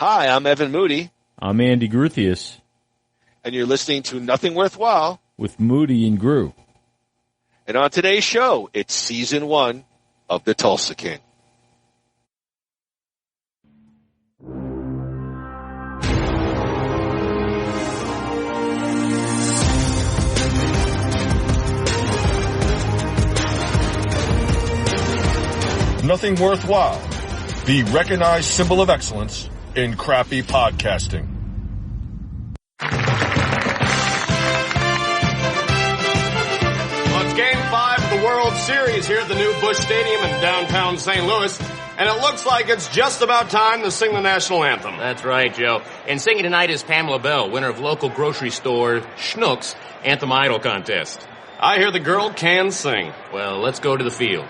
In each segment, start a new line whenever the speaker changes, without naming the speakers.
Hi, I'm Evan Moody.
I'm Andy Gruthius.
And you're listening to Nothing Worthwhile
with Moody and Groo.
And on today's show, it's Season 1 of The Tulsa King.
Nothing Worthwhile, the recognized symbol of excellence in crappy podcasting.
Well, it's Game 5 of the World Series here at the new Busch Stadium in downtown St. Louis, and it looks like it's just about time to sing the national anthem.
That's right, Joe. And singing tonight is Pamela Bell, winner of local grocery store Schnucks Anthem Idol contest.
I hear the girl can sing.
Well, let's go to the field.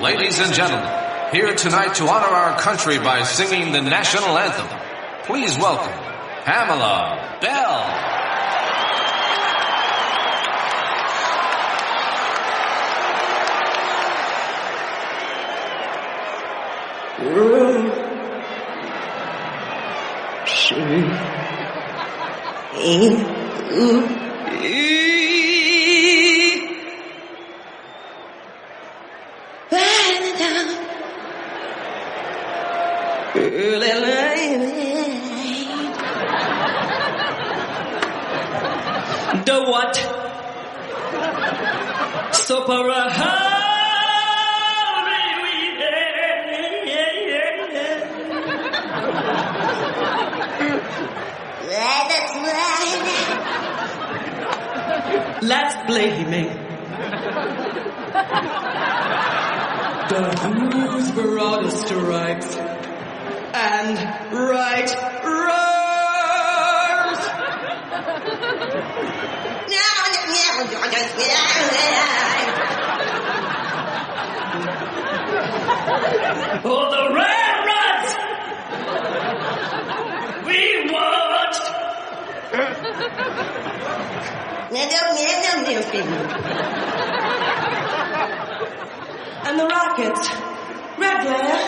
Ladies and gentlemen, here tonight to honor our country by singing the national anthem, please welcome Pamela Bell.
The what? Supera. Let's blame me. The who's broad stripes and right roars. Oh, the railroads we watched. And the rockets, red glare,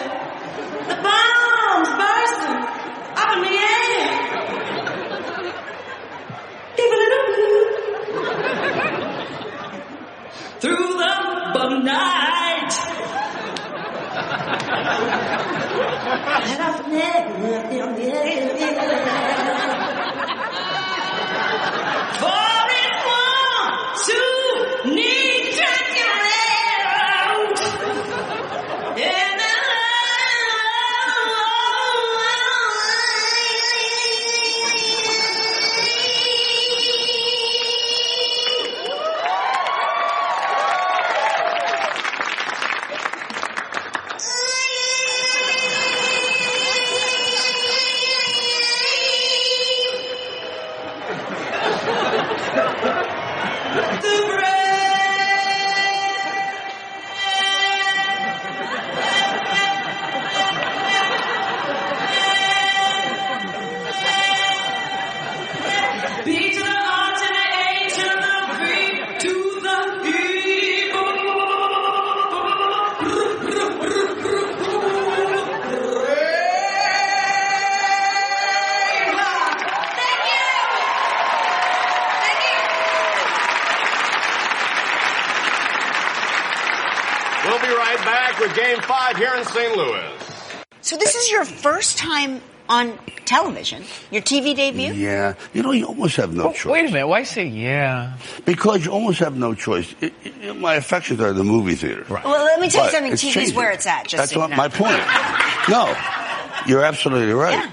the bombs bursting up in the air. Through the night. And I've never 41, 2, need to get out. And
We'll be right back with Game 5 here in St. Louis.
So this is your first time on television, your TV debut?
Yeah. You know, you almost have no choice.
Wait a minute. Why say yeah?
Because you almost have no choice. My affections are the movie theater.
Right. Well, let me tell you something. TV's where it's at. Just
That's
so
not
you know.
my point. No. You're absolutely right.
Yeah.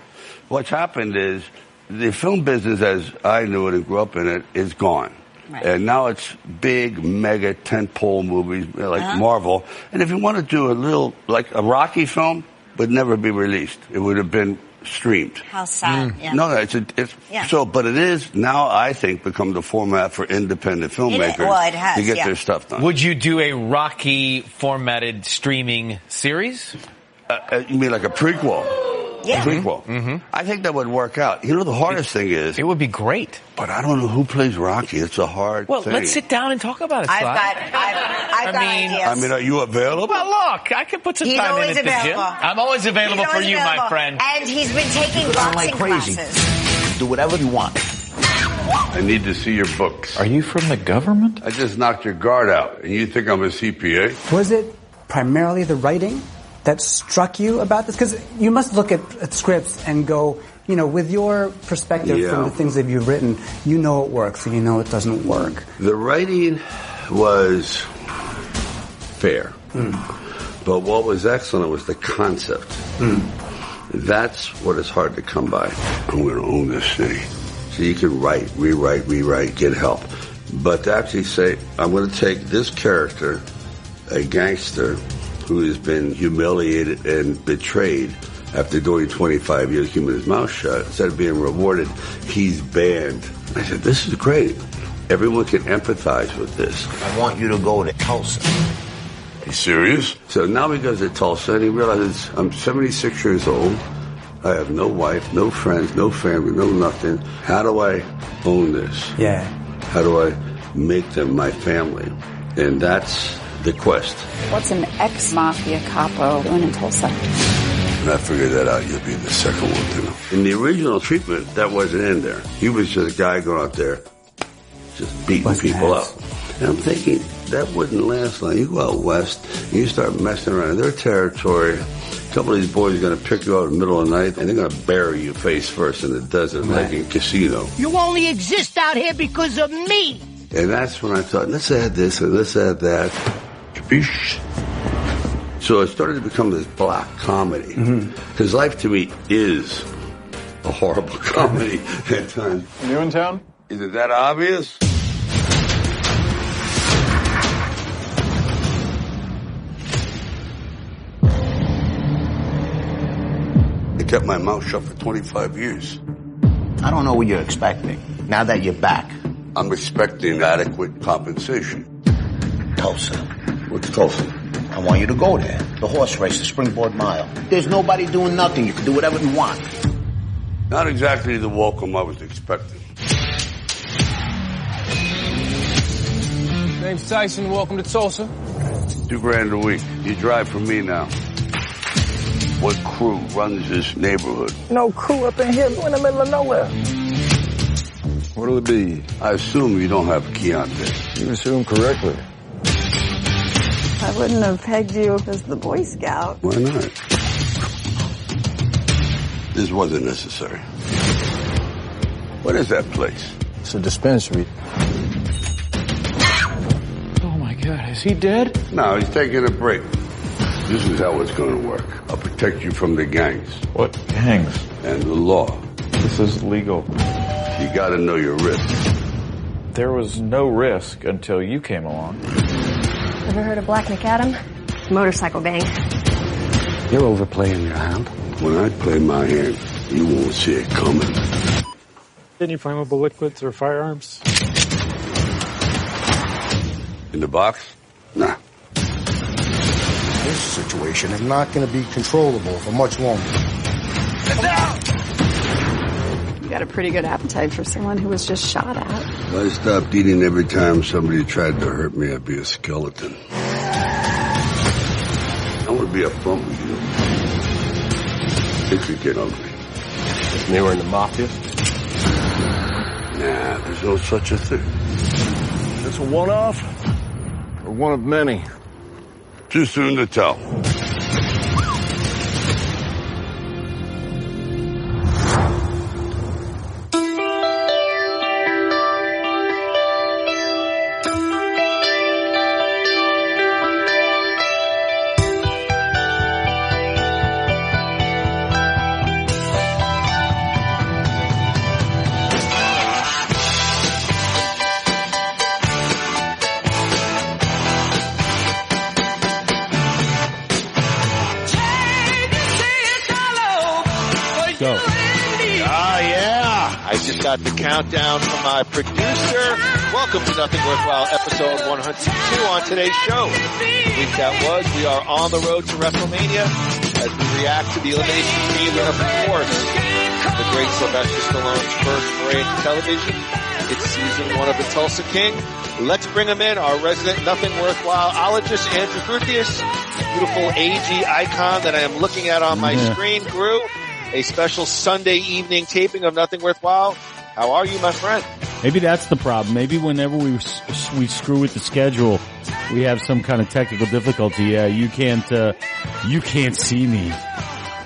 What's happened is the film business, as I knew it and grew up in it, is gone.
Right.
And now it's big, mega tentpole movies like Marvel. And if you want to do a little, like a Rocky film, would never be released. It would have been streamed.
How sad. Yeah.
No, it's so, but it is now, I think, become the format for independent filmmakers
it has,
to get their stuff done.
Would you do a Rocky formatted streaming series?
You mean like a prequel?
Yeah.
prequel. I think that would work out. You know, the hardest thing is,
It would be great.
but I don't know who plays Rocky. It's a hard
Well,
thing.
let's sit down and talk about it, Sly.
I've got ideas.
I mean, are you available?
Well, look, I can put some
He's
time in
always
at the gym.
available.
I'm always available
He's
for
always
you,
available.
my friend.
And he's been taking boxing classes.
Do whatever you want.
I need to see your books.
Are you from the government?
I just knocked your guard out, and you think I'm a CPA?
Was it primarily the writing that struck you about this? Because you must look at scripts and go, you know, with your perspective from the things that you've written, you know it works and you know it doesn't work.
The writing was fair. But what was excellent was the concept. That's what is hard to come by. I'm going to own this city. So you can write, rewrite, get help. But to actually say, I'm going to take this character, a gangster who has been humiliated and betrayed after doing 25 years keeping his mouth shut, instead of being rewarded, he's banned. I said, this is great. Everyone can empathize with this.
I want you to go to Tulsa.
You serious? So now he goes to Tulsa and he realizes I'm 76 years old. I have no wife, no friends, no family, no nothing. How do I own this?
Yeah.
How do I make them my family? And that's the quest.
What's an ex-mafia capo doing in Tulsa?
When I figure that out, you'll be the second one to know. In the original treatment, that wasn't in there. He was just a guy going out there just beating people up. And I'm thinking, that wouldn't last long. You go out west, and you start messing around in their territory. A couple of these boys are going to pick you out in the middle of the night, and they're going to bury you face first in the desert like in a casino.
You only exist out here because of me.
And that's when I thought, let's add this and let's add that. Capiche? So it started to become this black comedy. Because life to me is a horrible comedy at times.
You in town?
Is it that obvious? I kept my mouth shut for 25 years.
I don't know what you're expecting. Now that you're back.
I'm expecting adequate compensation.
Tulsa.
What's Tulsa?
I want you to go there. The horse race, the Springboard Mile. There's nobody doing nothing. You can do whatever you want.
Not exactly the welcome I was expecting.
Name's Tyson. Welcome to Tulsa.
$2,000 a week. You drive for me now. What crew runs this neighborhood?
No crew up in here. We're in the middle of nowhere.
What'll it be? I assume you don't have Keontae.
You assume correctly.
I wouldn't have pegged you as the Boy Scout.
Why not? This wasn't necessary. What is that place?
It's a dispensary.
Oh my God, is he dead?
No, he's taking a break. This is how it's going to work. I'll protect you from the gangs.
What gangs?
And the law.
This is legal.
You got to know your risk.
There was no risk until you came along.
Ever heard of Black McAdam? Motorcycle gang.
You're overplaying your hand. When I play my hand, you won't see it coming.
Any flammable liquids or firearms?
In the box? Nah.
This situation is not going to be controllable for much longer.
You got a pretty good appetite for someone who was just shot at.
If I stopped eating every time somebody tried to hurt me, I'd be a skeleton. I want to be upfront with you. It could get ugly.
They were in the mafia?
Nah, there's no such a thing.
It's a one-off? Or one of many?
Too soon to tell.
Got the countdown from my producer. Welcome to Nothing Worthwhile, episode 102 on today's show. The week that was, we are on the road to Wrestlemania. as we react to the Elimination Chamber, of course, the great Sylvester Stallone's first foray into television. It's season 1 of the Tulsa King. Let's bring him in, our resident Nothing Worthwhile-ologist, Andrew Groothius, beautiful AG icon that I am looking at on my screen. Groo, a special Sunday evening taping of Nothing Worthwhile. How are you, my friend?
Maybe that's the problem. Maybe whenever we screw with the schedule, we have some kind of technical difficulty. Yeah, you can't see me.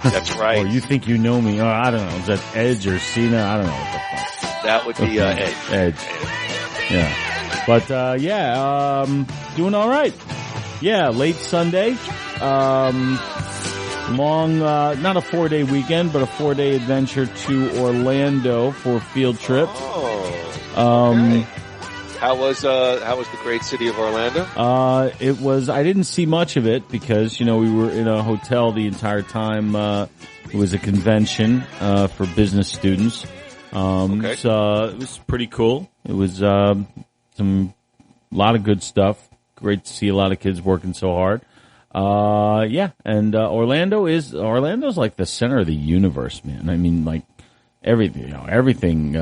That's right.
Or you think you know me. Oh, I don't know. Is that Edge or Cena? I don't know what the fuck.
That would be Edge.
Edge. Yeah. But doing all right. Yeah, late Sunday. Long, not a 4-day weekend, but a 4-day adventure to Orlando for a field trip.
Okay. How was the great city of Orlando?
It was, I didn't see much of it because, we were in a hotel the entire time. It was a convention, for business students. So it was pretty cool. It was, a lot of good stuff. Great to see a lot of kids working so hard. And Orlando's like the center of the universe, man. I mean, like everything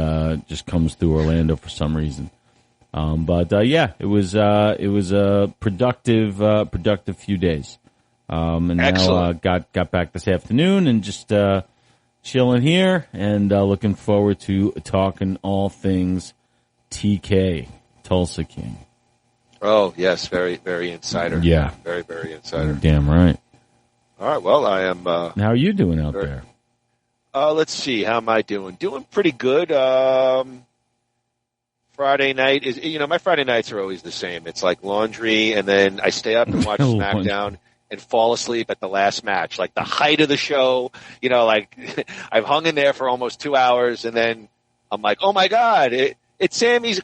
just comes through Orlando for some reason. It was a productive few days. And
Excellent.
Now got back this afternoon and just chilling here and looking forward to talking all things TK, Tulsa King.
Oh, yes, very, very insider.
Yeah.
Very, very insider.
Damn right.
All right, well, I am...
How are you doing out there?
Let's see, how am I doing? Doing pretty good. Friday night is, my Friday nights are always the same. It's like laundry, and then I stay up and watch SmackDown and fall asleep at the last match, like the height of the show. I've hung in there for almost 2 hours, and then I'm like, oh my God, it's Sammy's...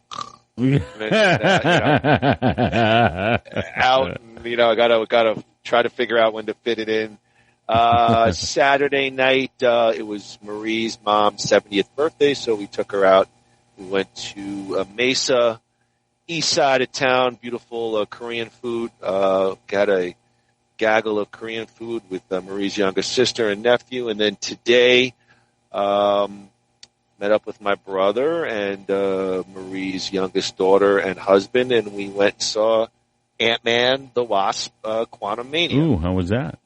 out, and, I gotta try to figure out when to fit it in. Saturday night, it was Marie's mom's 70th birthday, so we took her out. We went to Mesa, east side of town, beautiful Korean food. Got a gaggle of Korean food with Marie's younger sister and nephew, and then today, met up with my brother and Marie's youngest daughter and husband, and we went and saw Ant-Man the Wasp, Quantumania.
Ooh, how was that?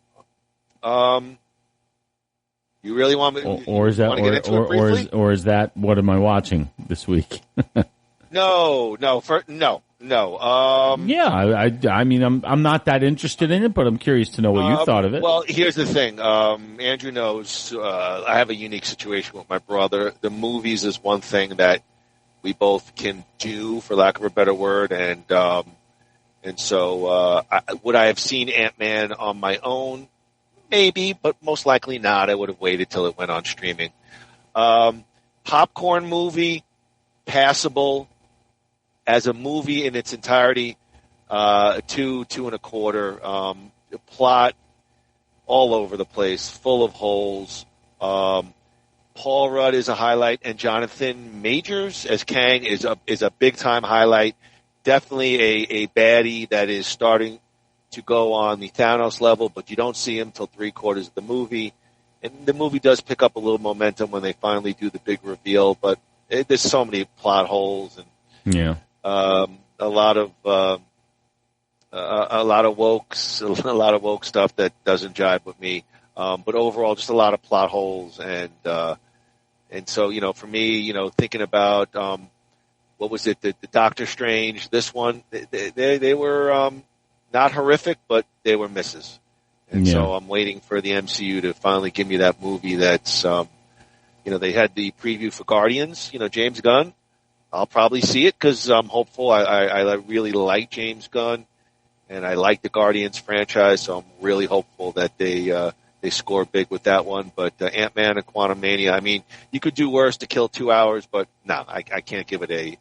You really want me?
Or is that, or is that what am I watching this week?
No.
I mean, I'm not that interested in it, but I'm curious to know what you thought of it.
Well, here's the thing. Andrew knows, I have a unique situation with my brother. The movies is one thing that we both can do, for lack of a better word. And so, would I have seen Ant-Man on my own? Maybe, but most likely not. I would have waited till it went on streaming. Popcorn movie, passable. As a movie in its entirety, 2.25. The plot all over the place, full of holes. Paul Rudd is a highlight, and Jonathan Majors as Kang is a big time highlight. Definitely a baddie that is starting to go on the Thanos level, but you don't see him till 3/4 of the movie. And the movie does pick up a little momentum when they finally do the big reveal, but there's so many plot holes and a lot of woke stuff that doesn't jive with me. But overall, just a lot of plot holes, and so for me, thinking about what was it, the Doctor Strange, this one, they were not horrific, but they were misses. And so I'm waiting for the MCU to finally give me that movie that's, they had the preview for Guardians, James Gunn. I'll probably see it because I'm hopeful. I really like James Gunn, and I like the Guardians franchise, so I'm really hopeful that they score big with that one. But Ant-Man and Quantumania, I mean, you could do worse to kill 2 hours, but no, I can't give it a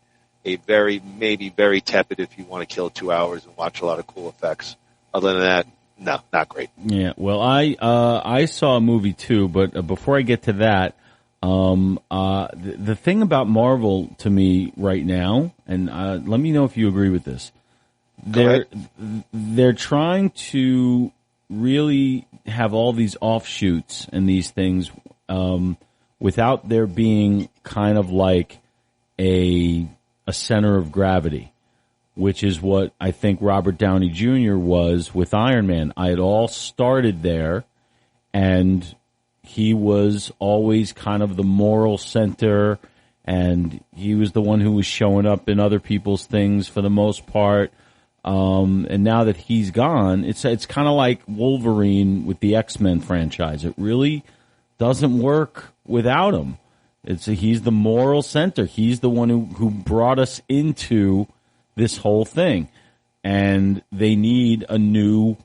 maybe very tepid if you want to kill 2 hours and watch a lot of cool effects. Other than that, no, not great.
Yeah, well, I saw a movie too, but before I get to that, the thing about Marvel to me right now, and let me know if you agree with this. They're trying to really have all these offshoots and these things without there being kind of like a center of gravity, which is what I think Robert Downey Jr. was with Iron Man. It all started there, and he was always kind of the moral center, and he was the one who was showing up in other people's things for the most part. And now that he's gone, it's kind of like Wolverine with the X-Men franchise. It really doesn't work without him. He's the moral center. He's the one who brought us into this whole thing. And they need a new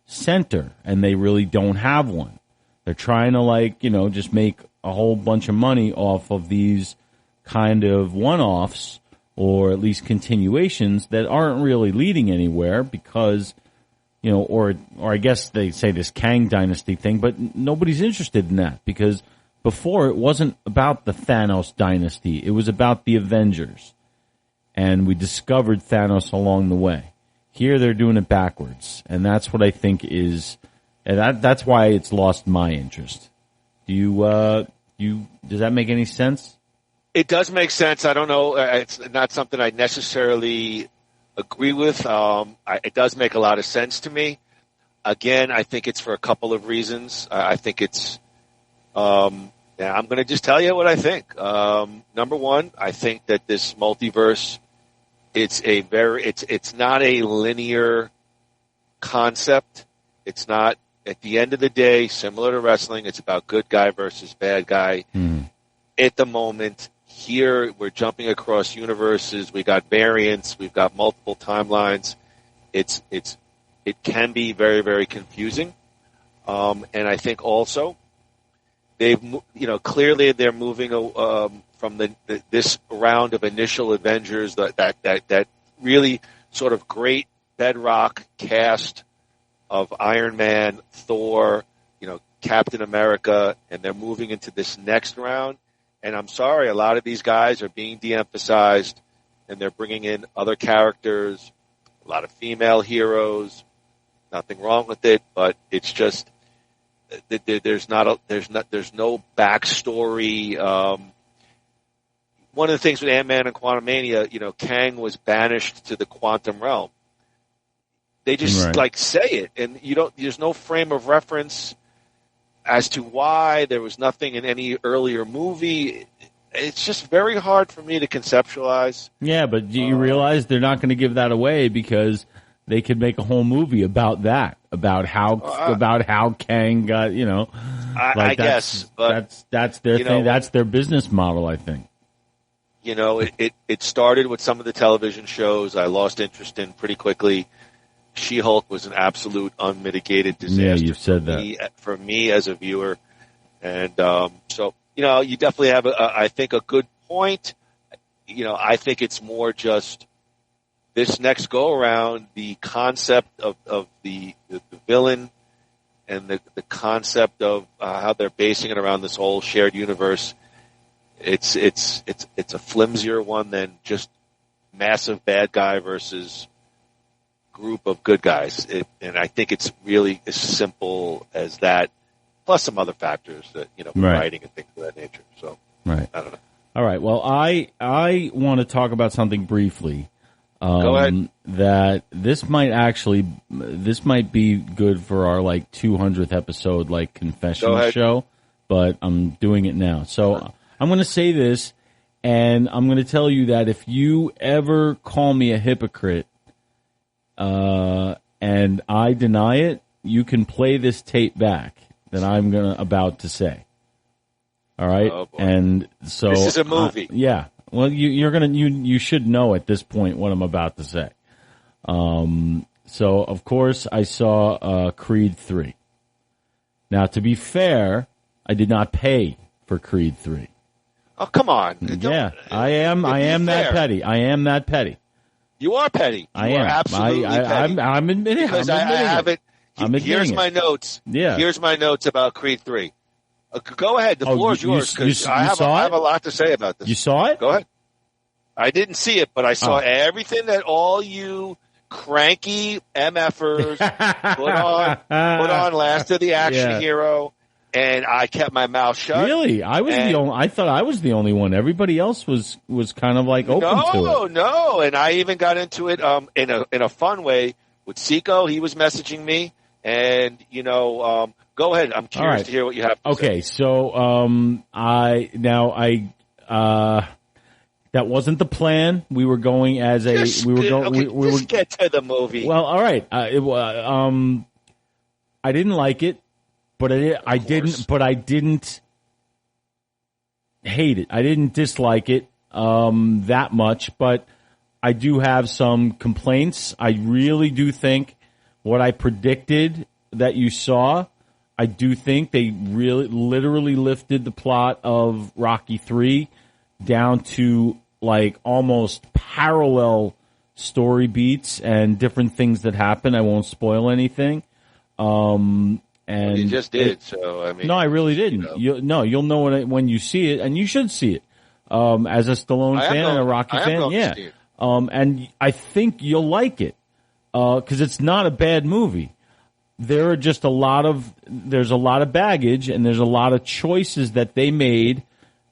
center, and they really don't have one. They're trying to just make a whole bunch of money off of these kind of one-offs, or at least continuations that aren't really leading anywhere because, or I guess they say this Kang Dynasty thing, but nobody's interested in that because before it wasn't about the Thanos Dynasty. It was about the Avengers. And we discovered Thanos along the way. Here they're doing it backwards. And that's what I think is, and that's why it's lost my interest. Does that make any sense?
It does make sense. I don't know. It's not something I necessarily agree with. It does make a lot of sense to me. Again, I think it's for a couple of reasons. I think it's, I'm going to just tell you what I think. Number one, I think that this multiverse, it's not a linear concept. It's not, at the end of the day, similar to wrestling, it's about good guy versus bad guy. At the moment, here, we're jumping across universes. We got variants. We've got multiple timelines. It can be very, very confusing. And I think also clearly they're moving from this round of initial Avengers that really sort of great bedrock cast of Iron Man, Thor, Captain America, and they're moving into this next round. And I'm sorry, a lot of these guys are being de-emphasized, and they're bringing in other characters, a lot of female heroes. Nothing wrong with it, but it's just there's no backstory. One of the things with Ant-Man and Quantumania, Kang was banished to the quantum realm. They just say it, and there's no frame of reference as to why. There was nothing in any earlier movie. It's just very hard for me to conceptualize.
Yeah, but do you realize they're not going to give that away because they could make a whole movie about that, about how Kang got,
I guess, but
that's their thing. That's their business model, I think.
It started with some of the television shows I lost interest in pretty quickly. She-Hulk was an absolute unmitigated disaster.
Yeah, you've said that.
For me as a viewer. And so, you definitely have, I think, a good point. I think it's more just this next go-around, the concept of the villain and the concept of how they're basing it around this whole shared universe. It's a flimsier one than just massive bad guy versus group of good guys, and I think it's really as simple as that, plus some other factors that writing and things of that nature. So,
right,
I don't know.
All right, well, I want to talk about something briefly.
Go ahead.
That this might be good for our 200th episode, confession show, but I'm doing it now. So I'm going to say this, and I'm going to tell you that if you ever call me a hypocrite, and I deny it, you can play this tape back that I'm about to say. All right, and so
this is a movie.
Yeah. Well, you should know at this point what I'm about to say. So of course I saw Creed 3. Now, to be fair, I did not pay for Creed 3.
Oh, come on!
Yeah, I am that petty. I am that petty.
You are petty.
I am
absolutely petty.
I'm admitting
because I have it. Here's my notes.
Yeah.
Here's my notes about Creed 3. Go ahead. The floor is yours because I have a lot to say about this.
You saw it?
Go ahead. I didn't see it, but I saw everything that all you cranky MFers put on Last of the Action Hero, and I kept my mouth shut.
Really? I thought I was the only one. Everybody else was kind of like open to it.
No, and I even got into it in a fun way with Seagal. He was messaging me, and go ahead. I'm curious to hear what you have to say.
Okay, so that wasn't the plan. We were going as a
just get to the movie.
Well, all right. I didn't like it, but I didn't hate it. I didn't dislike it that much, but I do have some complaints. I really do think what I predicted that you saw, I do think they really literally lifted the plot of Rocky 3 down to like almost parallel story beats and different things that happen. I won't spoil anything. And
you just did, so I mean.
No, I really didn't. You'll know when you see it, and you should see it. As a Stallone fan and a Rocky fan, yeah. And I think you'll like it, 'cause it's not a bad movie. There are just there's a lot of baggage, and there's a lot of choices that they made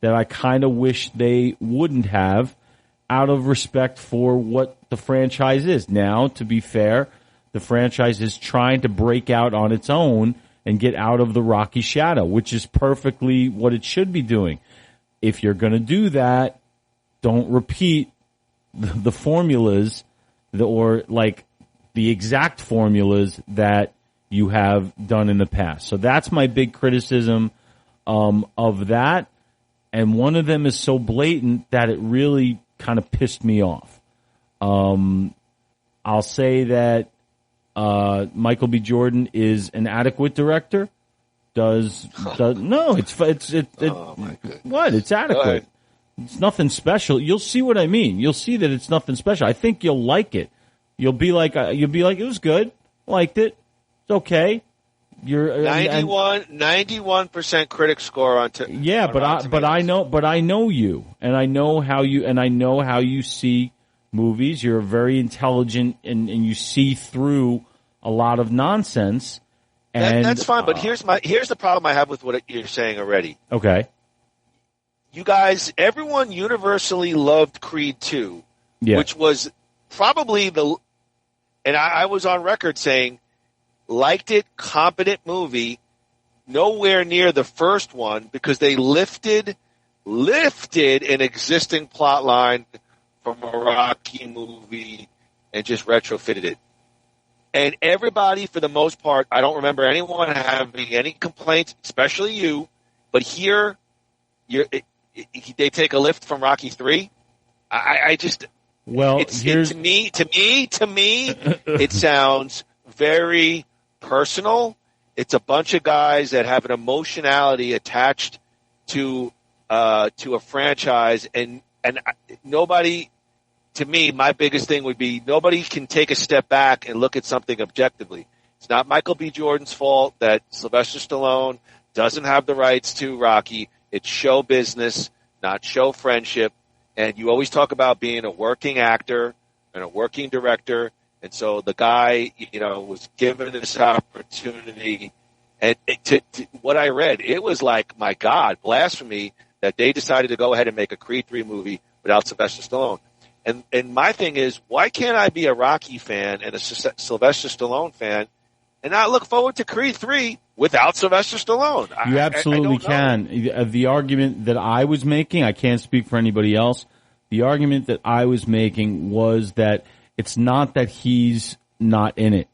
that I kind of wish they wouldn't have, out of respect for what the franchise is. Now, to be fair, the franchise is trying to break out on its own and get out of the Rocky shadow, which is perfectly what it should be doing. If you're going to do that, don't repeat the formulas or like the exact formulas that you have done in the past. So that's my big criticism of that. And one of them is so blatant that it really kind of pissed me off. I'll say that Michael B. Jordan is an adequate director. It's adequate. It's nothing special. You'll see what I mean. You'll see that it's nothing special. I think you'll like it. You'll be like, it was good. Liked it. It's okay. You're
91% critic score on.
I know you, and I know how you see movies. You're very intelligent, and you see through a lot of nonsense. And
that's fine, but here's the problem I have with what you're saying already.
Okay.
You guys, everyone universally loved Creed 2, which was probably and I was on record saying, liked it, competent movie, nowhere near the first one, because they lifted an existing plot line from a Rocky movie and just retrofitted it. And everybody, for the most part, I don't remember anyone having any complaints, especially you, but here, they take a lift from Rocky 3. To me, it sounds very personal. It's a bunch of guys that have an emotionality attached to a franchise, and nobody. To me, my biggest thing would be nobody can take a step back and look at something objectively. It's not Michael B. Jordan's fault that Sylvester Stallone doesn't have the rights to Rocky. It's show business, not show friendship. And you always talk about being a working actor and a working director. And so the guy, was given this opportunity. And to what I read, it was like, my God, blasphemy that they decided to go ahead and make a Creed 3 movie without Sylvester Stallone. And my thing is, why can't I be a Rocky fan and a Sylvester Stallone fan and not look forward to Creed 3 without Sylvester Stallone?
You absolutely can. The argument that I was making, I can't speak for anybody else. The argument that I was making was that it's not that he's not in it.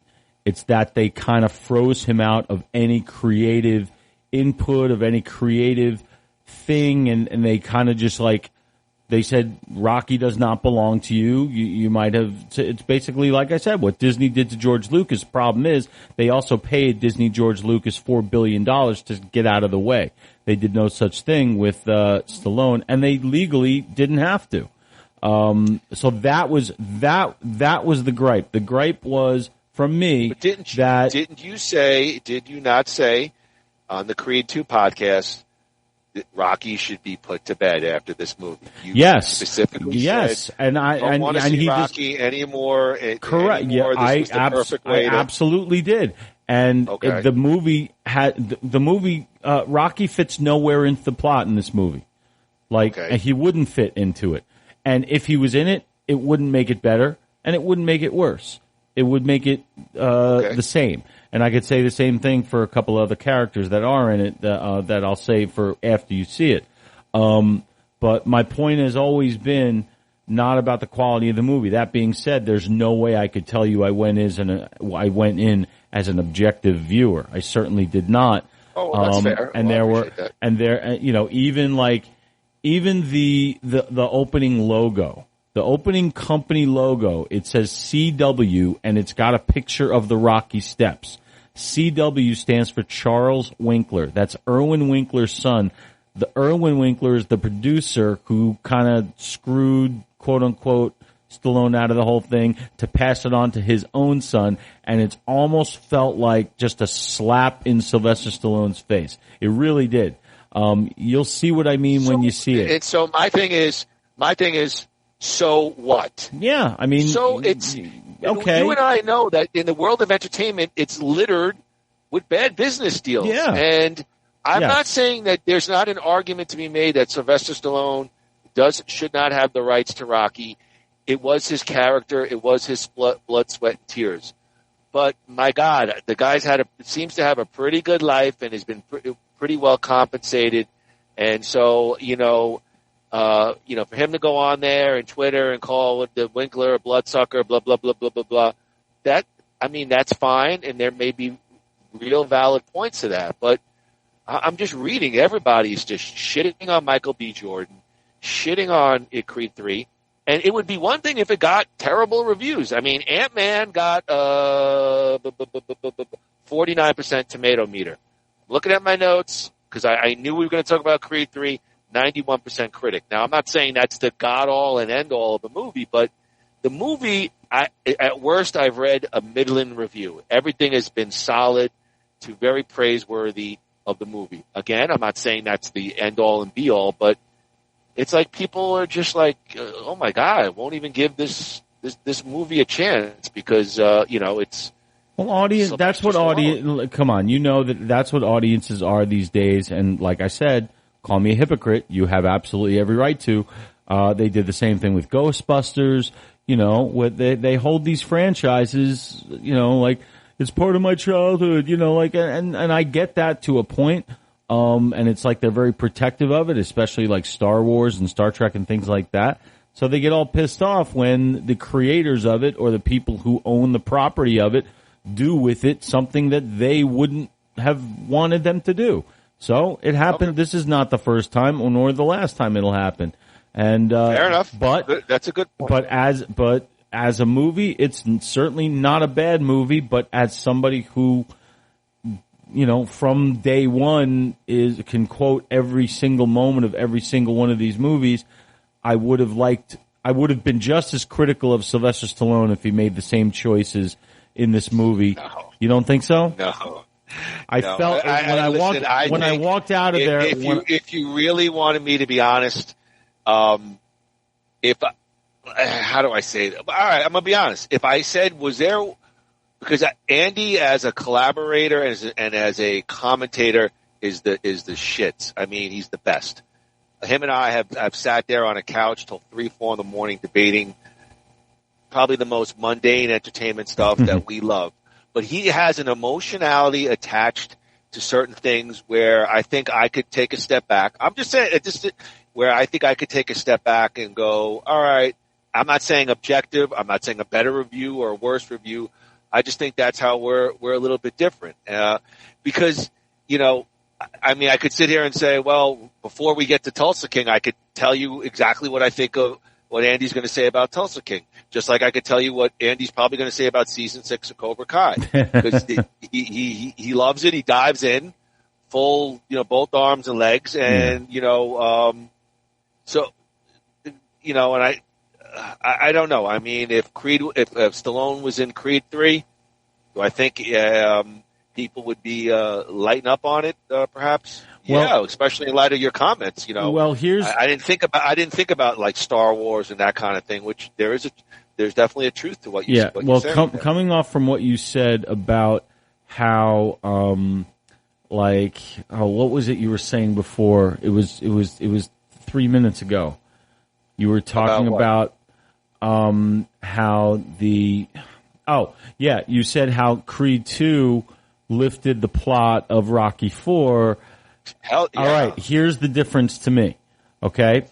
It's that they kind of froze him out of any creative input, of any creative thing, and they kind of just they said, Rocky does not belong to you. You might have, it's basically, like I said, what Disney did to George Lucas. Problem is, they also paid Disney George Lucas $4 billion to get out of the way. They did no such thing with Stallone, and they legally didn't have to. So that was the gripe. The gripe was from me.
But did you not say on the Creed 2 podcast Rocky should be put to bed after this movie. You
Yes.
specifically
Yes.
said,
And I
don't want to see
he
Rocky anymore.
correct.
Anymore.
Yeah,
This was the perfect way to,
absolutely did. And the movie Rocky fits nowhere into the plot in this movie. And he wouldn't fit into it. And if he was in it, it wouldn't make it better, and it wouldn't make it worse. It would make it the same. And I could say the same thing for a couple other characters that are in it that I'll say for after you see it. But my point has always been not about the quality of the movie. That being said, there's no way I could tell you I went in as an objective viewer. I certainly did not.
Oh, well, that's fair.
And even the opening logo, the opening company logo, it says CW, and it's got a picture of the Rocky Steps. CW stands for Charles Winkler. That's Irwin Winkler's son. The Irwin Winkler is the producer who kind of screwed, quote unquote, Stallone out of the whole thing to pass it on to his own son, and it's almost felt like just a slap in Sylvester Stallone's face. It really did. You'll see what I mean when you see it.
And so my thing is, so what?
Yeah, I mean,
so it's okay. You and I know that in the world of entertainment, it's littered with bad business deals.
Yeah,
and I'm not saying that there's not an argument to be made that Sylvester Stallone should not have the rights to Rocky. It was his character. It was his blood, sweat, and tears. But my God, the guy's seems to have a pretty good life and has been pretty well compensated. And so, for him to go on there and Twitter and call the Winkler a bloodsucker, blah, blah, blah, blah, blah, blah, that's fine. And there may be real valid points to that. But I'm just reading everybody's just shitting on Michael B. Jordan, shitting on Creed 3. And it would be one thing if it got terrible reviews. I mean, Ant-Man got 49% tomato meter. I'm looking at my notes because I knew we were going to talk about Creed 3, 91% critic. Now, I'm not saying that's the God-all and end-all of the movie, but the movie, at worst, I've read a middling review. Everything has been solid to very praiseworthy of the movie. Again, I'm not saying that's the end-all and be-all, but it's like people are just like, oh my God, I won't even give this movie a chance because, it's.
Well, audience, that's what audience, come on, that's what audiences are these days. And like I said, call me a hypocrite. You have absolutely every right to. They did the same thing with Ghostbusters, they hold these franchises, like it's part of my childhood, and I get that to a point. And it's like they're very protective of it, especially like Star Wars and Star Trek and things like that. So they get all pissed off when the creators of it or the people who own the property of it do with it something that they wouldn't have wanted them to do. So it happened. Okay. This is not the first time nor the last time it'll happen. And,
fair enough.
But
that's a good point.
But as a movie, it's certainly not a bad movie, but as somebody who, from day one can quote every single moment of every single one of these movies. I would have been just as critical of Sylvester Stallone if he made the same choices in this movie. No. You don't think so?
No.
I felt when I walked out of there.
If you really wanted me to be honest, how do I say that? All right, I'm gonna be honest. If I said, was there? Because Andy, as a collaborator and as a commentator, is the shits. I mean, he's the best. Him and I have sat there on a couch till 3, 4 in the morning debating probably the most mundane entertainment stuff that we love. But he has an emotionality attached to certain things where I think I could take a step back. I'm just saying, where I think I could take a step back and go, all right, I'm not saying objective. I'm not saying a better review or a worse review. I just think that's how we're a little bit different. Because, I could sit here and say, well, before we get to Tulsa King, I could tell you exactly what I think of what Andy's going to say about Tulsa King. Just like I could tell you what Andy's probably going to say about season 6 of Cobra Kai. Because he loves it. He dives in full, both arms and legs. And, and I don't know. I mean, if Stallone was in Creed 3, do I think he people would be lighting up on it, perhaps.
Well,
especially in light of your comments.
Well, here's
I didn't think about like Star Wars and that kind of thing. Which there's definitely a truth to what you.
Yeah.
What
Well,
you're saying
coming off from what you said about how, what was it you were saying before? It was 3 minutes ago. You were talking about how you said how Creed 2 lifted the plot of Rocky 4.
Hell yeah.
All right, here's the difference to me. Okay?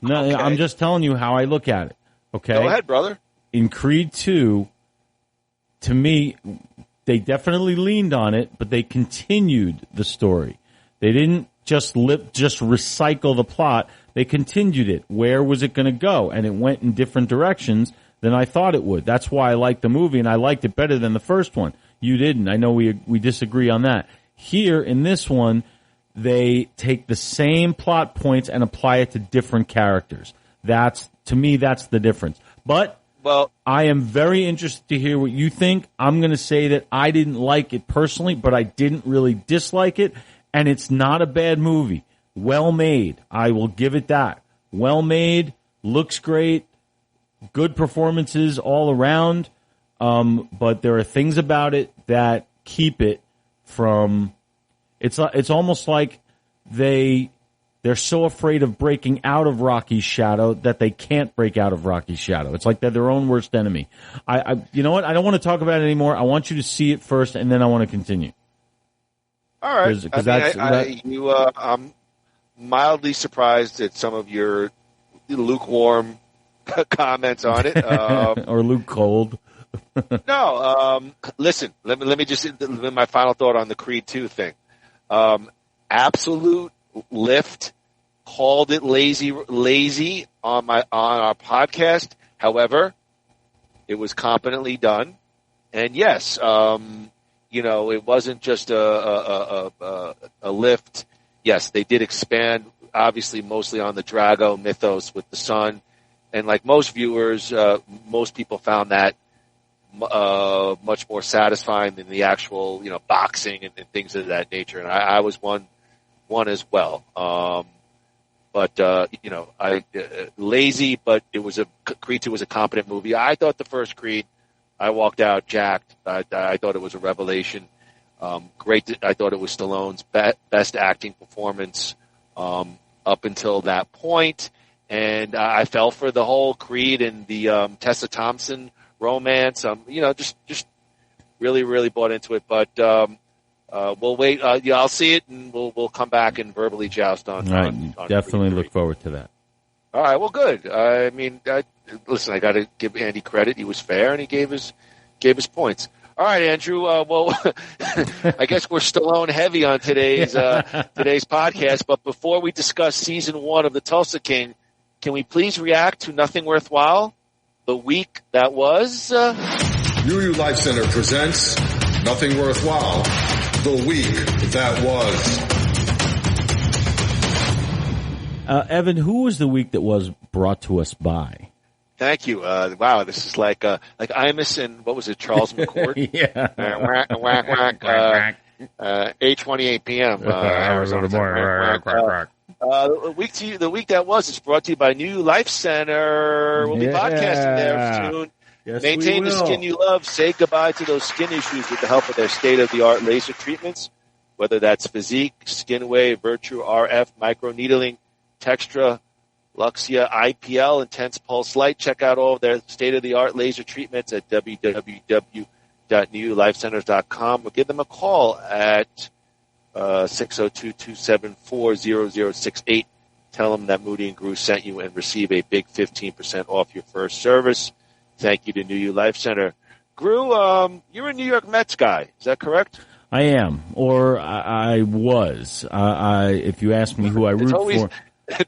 No,
Okay.
I'm just telling you how I look at it. Okay?
Go ahead, brother.
In Creed 2, to me, they definitely leaned on it, but they continued the story. They didn't just recycle the plot. They continued it. Where was it going to go? And it went in different directions than I thought it would. That's why I liked the movie, and I liked it better than the first one. You didn't. I know we disagree on that. Here, in this one, they take the same plot points and apply it to different characters. To me, that's the difference. But I am very interested to hear what you think. I'm going to say that I didn't like it personally, but I didn't really dislike it, and it's not a bad movie. Well made. I will give it that. Well made, looks great, good performances all around, but there are things about it that keep it from... It's almost like they're so afraid of breaking out of Rocky's shadow that they can't break out of Rocky's shadow. It's like they're their own worst enemy. You know what? I don't want to talk about it anymore. I want you to see it first, and then I want to continue.
All right. I'm mildly surprised at some of your lukewarm comments on it.
Or Luke Cold.
No, listen, let me just, my final thought on the Creed 2 thing. Absolute lift, called it lazy on our podcast. However, it was competently done. And yes, it wasn't just a lift. Yes, they did expand, obviously, mostly on the Drago mythos with the son. And like most viewers, most people found that much more satisfying than the actual, boxing and things of that nature. And I was one as well. Lazy, but Creed 2 was a competent movie. I thought the first Creed, I walked out jacked. I thought it was a revelation. Great. I thought it was Stallone's best acting performance, up until that point. And I fell for the whole Creed and the Tessa Thompson romance. Just really, really bought into it. But we'll wait. I'll see it, and we'll come back and verbally joust on.
All right,
on
definitely
Creed 3.
look forward to that.
All right. Well, good. Listen, I got to give Andy credit. He was fair, and he gave his points. All right, Andrew. I guess we're Stallone heavy on today's podcast. But before we discuss season 1 of the Tulsa King, can we please react to Nothing Worthwhile? The week that was.
UU Life Center presents Nothing Worthwhile. The week that was.
Evan, who was the week that was brought to us by?
Thank you. Wow, this is like Imus and what was it, Charles McCord?
Yeah.
8:28 p.m. Arizona time. The week that was is brought to you by New Life Center. We'll be podcasting there soon.
Yes,
Maintain the skin you love. Say goodbye to those skin issues with the help of their state-of-the-art laser treatments, whether that's Physique, Skin Wave, Virtue RF, microneedling, Textra, Luxia, IPL, Intense Pulse Light. Check out all of their state-of-the-art laser treatments at www.newlifecenters.com or give them a call at 602-274-0068. Tell them that Moody and Groo sent you and receive a big 15% off your first service. Thank you to New U Life Center. Groo, you're a New York Mets guy. Is that correct?
I am, or I was. If you ask me who I root for.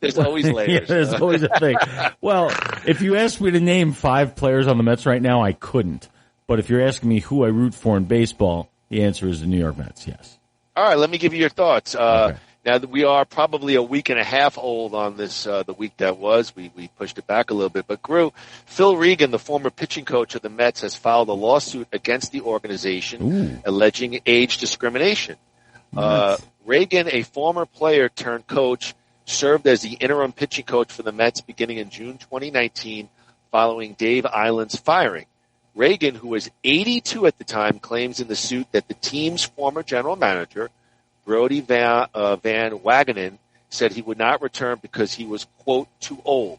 There's always layers.
Yeah, there's always a thing. Well, if you asked me to name 5 players on the Mets right now, I couldn't. But if you're asking me who I root for in baseball, the answer is the New York Mets, yes.
All right, let me give you your thoughts.
Okay.
Now, we are probably a week and a half old on this, the week that was. We pushed it back a little bit. But Groo, Phil Regan, the former pitching coach of the Mets, has filed a lawsuit against the organization alleging age discrimination. Reagan, a former player turned coach, served as the interim pitching coach for the Mets beginning in June 2019 following Dave Island's firing. Reagan, who was 82 at the time, claims in the suit that the team's former general manager, Brody Van Wagenen, said he would not return because he was, quote, too old.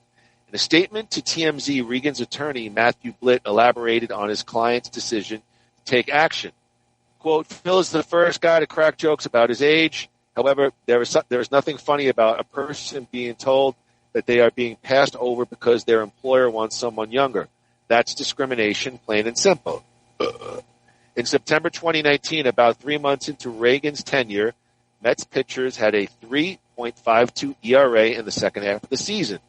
In a statement to TMZ, Regan's attorney, Matthew Blitt, elaborated on his client's decision to take action. Quote, Phil is the first guy to crack jokes about his age. However, there is nothing funny about a person being told that they are being passed over because their employer wants someone younger. That's discrimination, plain and simple. In September 2019, about 3 months into Reagan's tenure, Mets pitchers had a 3.52 ERA in the second half of the season.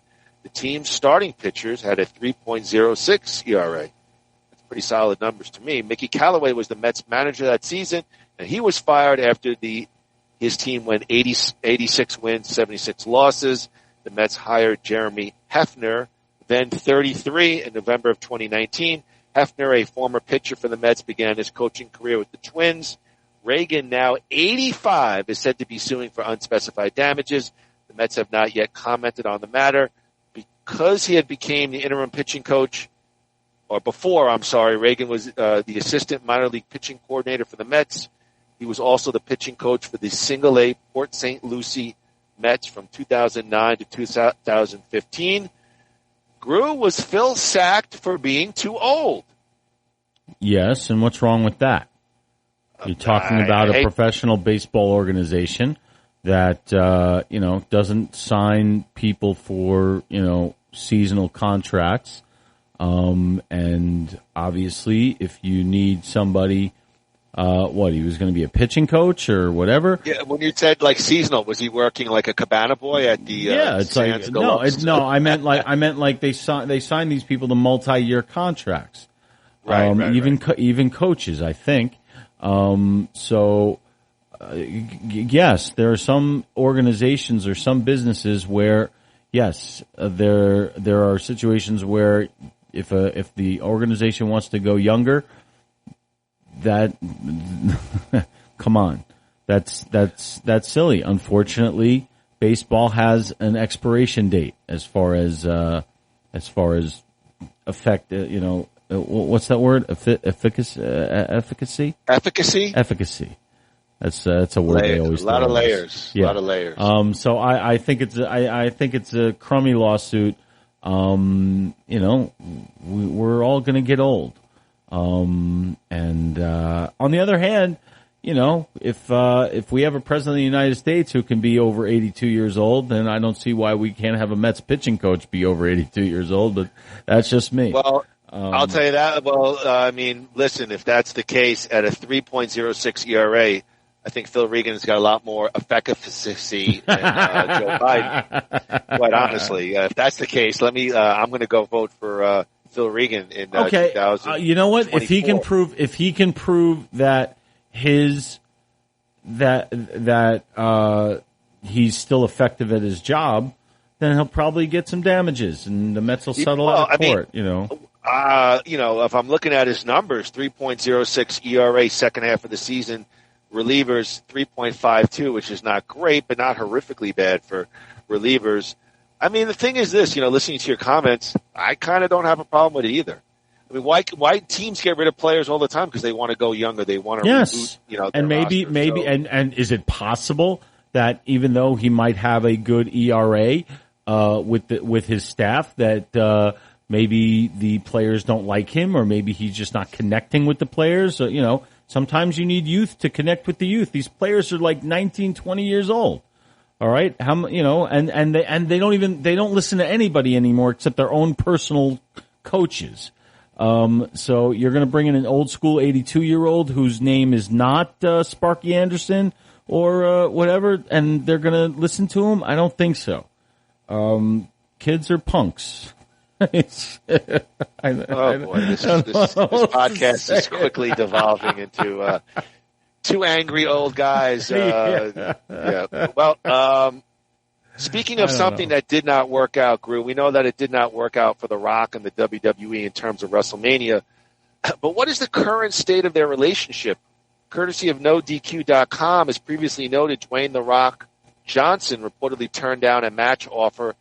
The team's starting pitchers had a 3.06 ERA. That's pretty solid numbers to me. Mickey Callaway was the Mets manager that season, and he was fired after his team went 86 wins, 76 losses. The Mets hired Jeremy Hefner, then 33, in November of 2019. Hefner, a former pitcher for the Mets, began his coaching career with the Twins. Reagan, now 85, is said to be suing for unspecified damages. The Mets have not yet commented on the matter. Because he had became the interim pitching coach, Reagan was the assistant minor league pitching coordinator for the Mets. He was also the pitching coach for the single-A Port St. Lucie Mets from 2009 to 2015. Groo, was Phil sacked for being too old?
Yes, and what's wrong with that? You're talking about a professional baseball organization that, doesn't sign people for, seasonal contracts. And obviously, if you need somebody, he was going to be a pitching coach or whatever.
Yeah, when you said like seasonal, was he working like a cabana boy at the?
Yeah, it's like no. I meant like they signed these people to multi-year contracts.
Right.
Even coaches, I think. Yes, there are some organizations or some businesses where, yes, there are situations where if the organization wants to go younger, that come on, that's silly. Unfortunately, baseball has an expiration date as far as effect. What's that word? Efficacy. Efficacy. That's a word they always.
A lot of layers.
Yeah.
A lot of layers.
So I think it's a crummy lawsuit. We're all going to get old. And on the other hand, if we have a president of the United States who can be over 82 years old, then I don't see why we can't have a Mets pitching coach be over 82 years old. But that's just me.
Well, I'll tell you that. Well, listen, if that's the case at a 3.06 ERA, I think Phil Regan's got a lot more efficacy than Joe Biden. Quite honestly, if that's the case, I'm going to go vote for Phil Regan in 2000.
You know what? If he can prove that he's still effective at his job, then he'll probably get some damages, and the Mets will settle out of court.
If I'm looking at his numbers, 3.06 ERA second half of the season, relievers 3.52, which is not great, but not horrifically bad for relievers. I mean, the thing is this, listening to your comments, I kind of don't have a problem with it either. I mean, why teams get rid of players all the time? Because they want to go younger, they want to reboot,
and and is it possible that even though he might have a good ERA with his staff, that maybe the players don't like him, or maybe he's just not connecting with the players? Sometimes you need youth to connect with the youth. These players are like 19, 20 years old. All right. And they don't listen to anybody anymore except their own personal coaches. So you're going to bring in an old school 82-year-old whose name is not Sparky Anderson or whatever, and they're going to listen to him? I don't think so. Kids are punks.
This podcast is quickly devolving into Two angry old guys. Yeah. Well, speaking of something that did not work out, Groo, we know that it did not work out for The Rock and the WWE in terms of WrestleMania. But what is the current state of their relationship? Courtesy of NoDQ.com, as previously noted, Dwayne The Rock Johnson reportedly turned down a match offer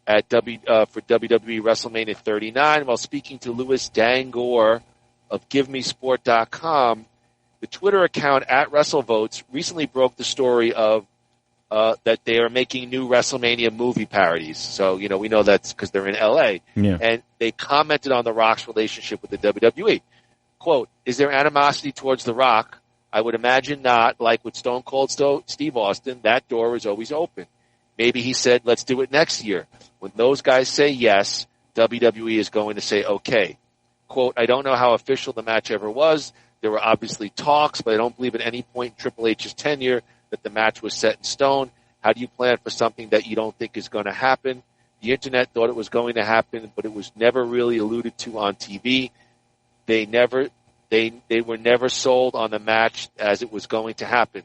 at for WWE WrestleMania 39 while speaking to Louis Dangor of GiveMeSport.com. The Twitter account at WrestleVotes recently broke the story of that they are making new WrestleMania movie parodies. So, we know that's because they're in LA.
Yeah.
And they commented on The Rock's relationship with the WWE. Quote, is there animosity towards The Rock? I would imagine not. Like with Stone Cold Steve Austin, that door is always open. Maybe he said, let's do it next year. When those guys say yes, WWE is going to say okay. Quote, I don't know how official the match ever was. There were obviously talks, but I don't believe at any point in Triple H's tenure that the match was set in stone. How do you plan for something that you don't think is going to happen? The internet thought it was going to happen, but it was never really alluded to on TV. They were never sold on the match as it was going to happen.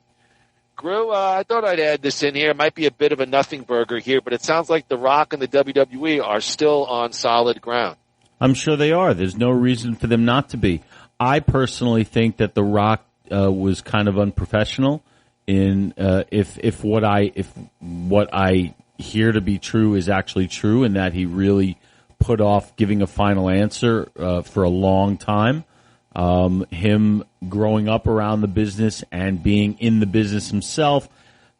Groo, I thought I'd add this in here. It might be a bit of a nothing burger here, but it sounds like The Rock and the WWE are still on solid ground.
I'm sure they are. There's no reason for them not to be. I personally think that The Rock was kind of unprofessional in if what I hear to be true is actually true, and that he really put off giving a final answer for a long time. Him growing up around the business and being in the business himself,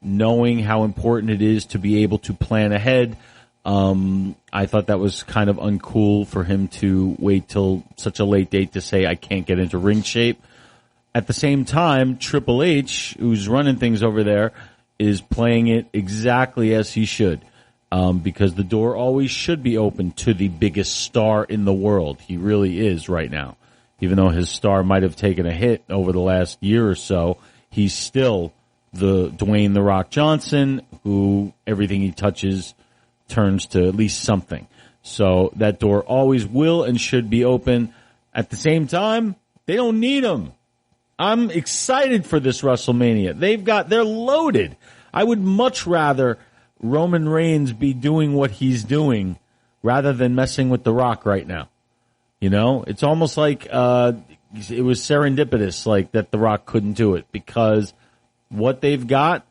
knowing how important it is to be able to plan ahead. I thought that was kind of uncool for him to wait till such a late date to say, I can't get into ring shape. At the same time, Triple H, who's running things over there, is playing it exactly as he should. Because the door always should be open to the biggest star in the world. He really is right now. Even though his star might have taken a hit over the last year or so, he's still the Dwayne The Rock Johnson, who everything he touches turns to at least something. So that door always will and should be open. At the same time, they don't need him. I'm excited for this WrestleMania. They're loaded. I would much rather Roman Reigns be doing what he's doing rather than messing with The Rock right now. It's almost like it was serendipitous, like that The Rock couldn't do it, because what they've got,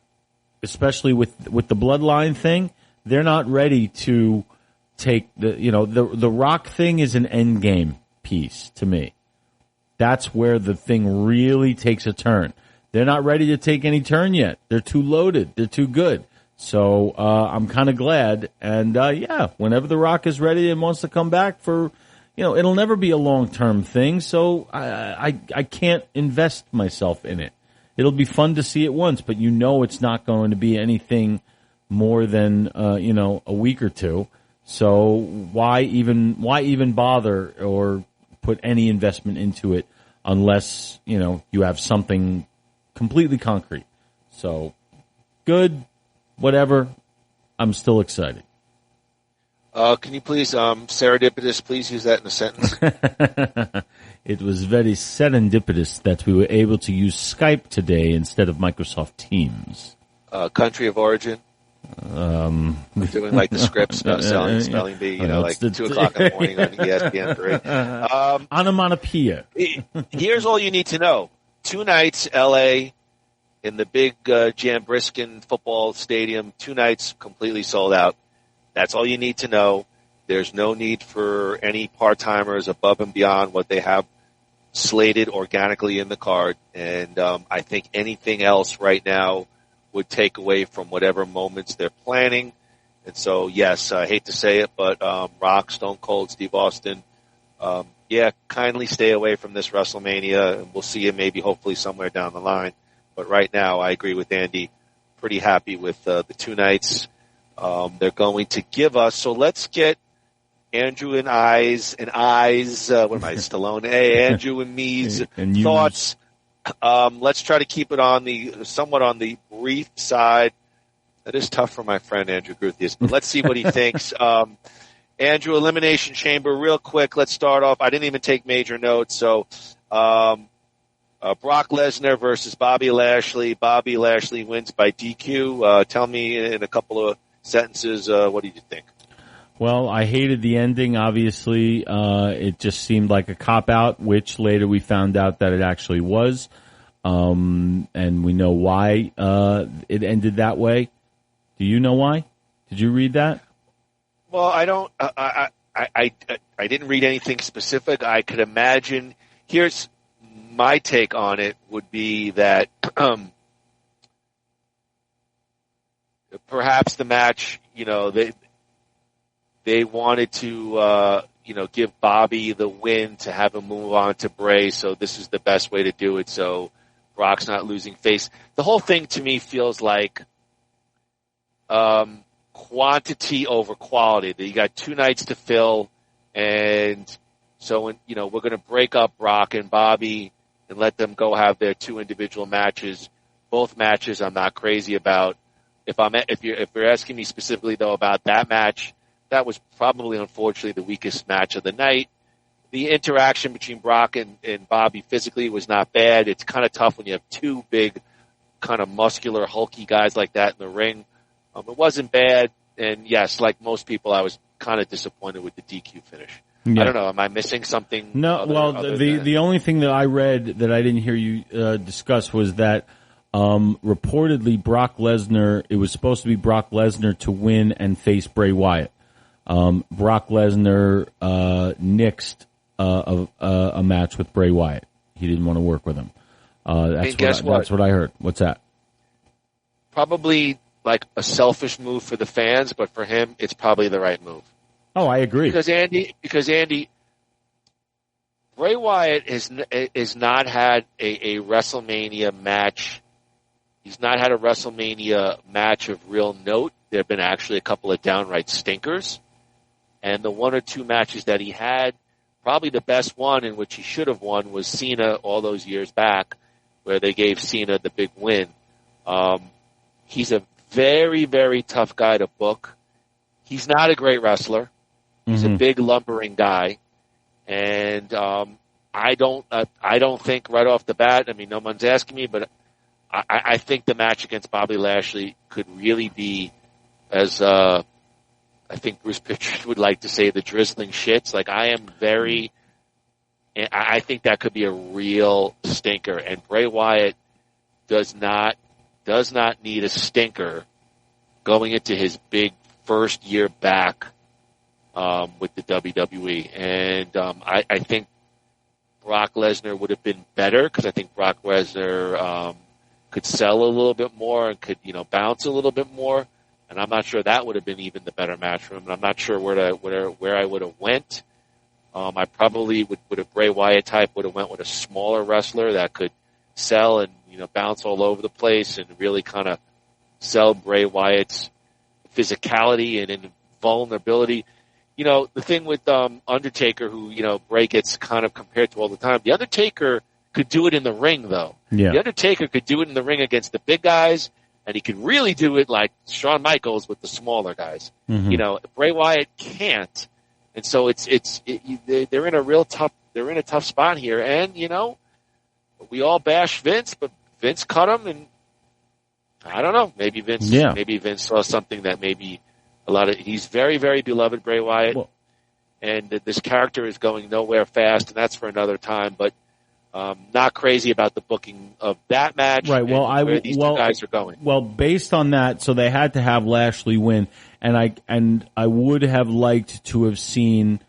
especially with the bloodline thing, they're not ready to take the Rock thing is an end game piece to me. That's where the thing really takes a turn. They're not ready to take any turn yet. They're too loaded. They're too good. So I'm kind of glad. And whenever The Rock is ready and wants to come back for, it'll never be a long-term thing. So I can't invest myself in it. It'll be fun to see it once, but it's not going to be anything more than a week or two. So why even bother or put any investment into it unless you have something completely concrete? So good, whatever. I'm still excited.
Can you please, serendipitous, please use that in a sentence?
It was very serendipitous that we were able to use Skype today instead of Microsoft Teams.
Country of origin? We're doing like the scripts about spelling bee, like 2 o'clock in the morning on ESPN3.
Onomatopoeia.
Here's all you need to know. 2 nights, LA, in the big Jan Briskin football stadium, 2 nights completely sold out. That's all you need to know. There's no need for any part-timers above and beyond what they have slated organically in the card. And I think anything else right now would take away from whatever moments they're planning. And so, yes, I hate to say it, but Rock, Stone Cold, Steve Austin, kindly stay away from this WrestleMania. And we'll see you maybe hopefully somewhere down the line. But right now, I agree with Andy. Pretty happy with the 2 nights they're going to give us. So let's get Andrew and Stallone? Hey, Andrew and me's thoughts. Let's try to keep it somewhat on the brief side. That is tough for my friend Andrew Gruthius, but let's see what he thinks. Andrew, Elimination Chamber, real quick. Let's start off. I didn't even take major notes, so Brock Lesnar versus Bobby Lashley. Bobby Lashley wins by DQ. Tell me in a couple of sentences, what did you think?
Well, I hated the ending, obviously. It just seemed like a cop-out, which later we found out that it actually was. And we know why it ended that way. Do you know why? Did you read that?
Well, I don't. I didn't read anything specific. I could imagine. Here's my take on it: would be that perhaps the match, they wanted to, give Bobby the win to have him move on to Bray. So this is the best way to do it. So Brock's not losing face. The whole thing to me feels like quantity over quality. That you got 2 nights to fill, and so we're going to break up Brock and Bobby and let them go have their 2 individual matches. Both matches I'm not crazy about. If you're asking me specifically though about that match, that was probably unfortunately the weakest match of the night. The interaction between Brock and Bobby physically was not bad. It's kind of tough when you have 2 big, kind of muscular, hulky guys like that in the ring. It wasn't bad, and yes, like most people, I was kind of disappointed with the DQ finish. Yeah. I don't know. Am I missing something?
No. The only thing that I read that I didn't hear you discuss was that reportedly Brock Lesnar. It was supposed to be Brock Lesnar to win and face Bray Wyatt. Brock Lesnar nixed a match with Bray Wyatt. He didn't want to work with him. That's what I heard. What's that?
Probably like a selfish move for the fans, but for him, it's probably the right move.
Oh, I agree.
Because Andy, Bray Wyatt has not had a WrestleMania match. He's not had a WrestleMania match of real note. There have been actually a couple of downright stinkers. And the 1 or 2 matches that he had, probably the best one in which he should have won was Cena all those years back, where they gave Cena the big win. He's a very, very tough guy to book. He's not a great wrestler. He's a big lumbering guy. And I don't think right off the bat, I mean, no one's asking me, but I think the match against Bobby Lashley could really be, as I think Bruce Pritchard would like to say, the drizzling shits. Like, I think that could be a real stinker. And Bray Wyatt does not need a stinker going into his big first year back with the WWE. And I think Brock Lesnar would have been better, because I think Brock Lesnar could sell a little bit more and could bounce a little bit more. And I'm not sure that would have been even the better match for him. And I'm not sure where I would have went. I probably would have Bray Wyatt type would have went with a smaller wrestler that could sell and bounce all over the place and really kind of sell Bray Wyatt's physicality and vulnerability. The thing with Undertaker, who Bray gets kind of compared to all the time. The Undertaker could do it in the ring, though.
Yeah.
The Undertaker could do it in the ring against the big guys, and he could really do it like Shawn Michaels with the smaller guys. Bray Wyatt can't, and so they're in a tough spot here. And we all bash Vince, but Vince cut him, and I don't know. Maybe Vince saw something that maybe he's very, very beloved, Bray Wyatt, and this character is going nowhere fast, and that's for another time. But not crazy about the booking of that match.
Right. Well,
where these two guys are going.
Well, based on that, so they had to have Lashley win, and I would have liked to have seen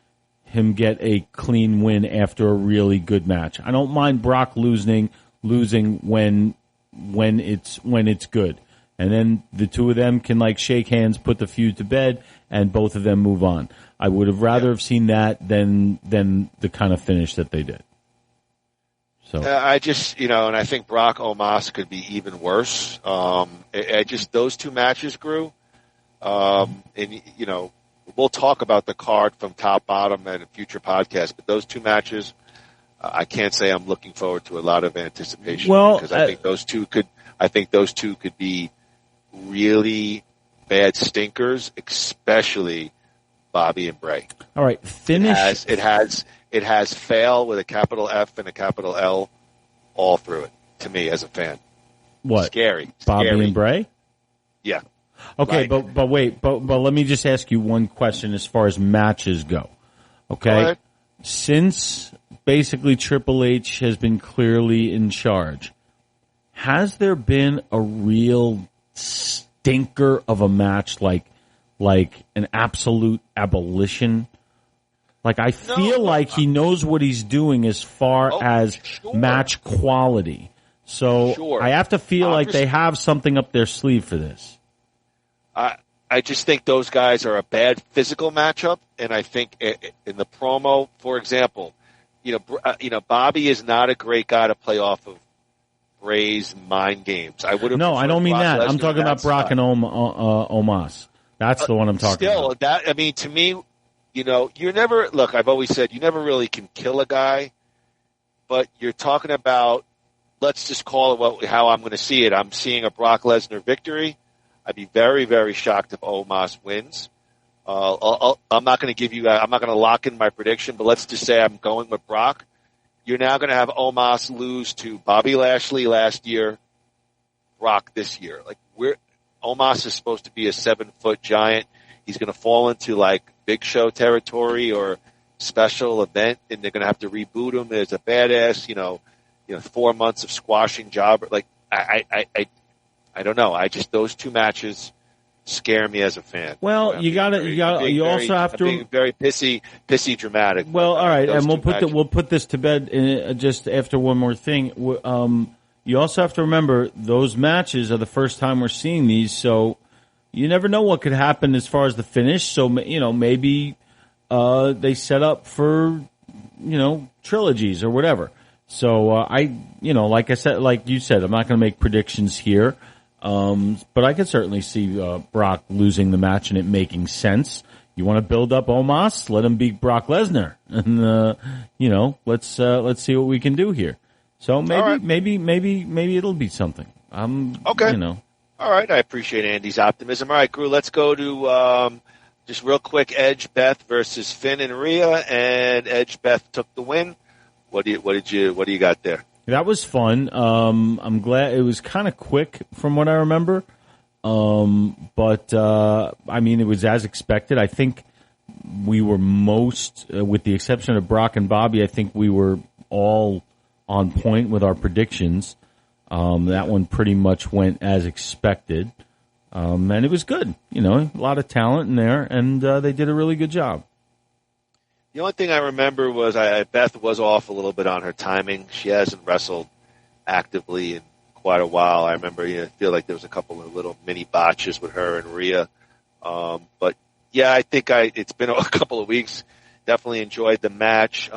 him get a clean win after a really good match. I don't mind Brock losing when it's good, and then the two of them can shake hands, put the feud to bed, and both of them move on. I would have rather have seen that than the kind of finish that they did. So
I just, and I think Brock Omos could be even worse. Those 2 matches, Groo. And we'll talk about the card from top bottom at a future podcast, but those 2 matches, I can't say I'm looking forward to a lot of anticipation, because I think those two could be really bad stinkers, especially Bobby and Bray.
All right, finish.
It has fail with a capital F and a capital L all through it to me as a fan.
What?
Scary.
Bobby and Bray?
Yeah.
Okay, but wait, but let me just ask you one question as far as matches go. Okay?
Go ahead.
Since basically Triple H has been clearly in charge, has there been a real stinker of a match like an absolute abolition? Like, I feel like he knows what he's doing as far as match quality. So I have to feel like they have something up their sleeve for this.
I just think those guys are a bad physical matchup, and I think in the promo, for example, Bobby is not a great guy to play off of Bray's mind games. I would have.
No, I don't mean
Brock
that.
Lesnar
I'm talking about Brock and Omos. That's the one I'm talking about.
That, I mean, to me, you're never, look, I've always said you never really can kill a guy, but you're talking about, let's just call it how I'm going to see it. I'm seeing a Brock Lesnar victory. I'd be very, very shocked if Omos wins. I'm not going to I'm not going to lock in my prediction, but let's just say I'm going with Brock. You're now going to have Omos lose to Bobby Lashley last year, Brock this year. Like, Omos is supposed to be a 7-foot giant. He's going to fall into like Big Show territory or special event, and they're going to have to reboot him as a badass. 4 months of squashing jobber. Like, I don't know. Those two matches scare me as a fan.
Well, you also have to
being very pissy dramatic.
Well, all right, and we'll put this to bed just after one more thing. You also have to remember those matches are the first time we're seeing these, so you never know what could happen as far as the finish. So maybe they set up for trilogies or whatever. So like I said, like you said, I'm not going to make predictions here. But I could certainly see Brock losing the match and it making sense. You want to build up Omos? Let him beat Brock Lesnar, and let's see what we can do here. So maybe it'll be something.
Okay. All right, I appreciate Andy's optimism. All right, Groo, let's go to just real quick. Edge Beth versus Finn and Rhea, and Edge Beth took the win. What do you got there?
That was fun. I'm glad it was kind of quick from what I remember. But it was as expected. I think we were with the exception of Brock and Bobby, I think we were all on point with our predictions. That one pretty much went as expected. And it was good. A lot of talent in there, and they did a really good job.
The only thing I remember was Beth was off a little bit on her timing. She hasn't wrestled actively in quite a while. I remember, I feel like there was a couple of little mini botches with her and Rhea. But yeah, I think it's been a couple of weeks. Definitely enjoyed the match.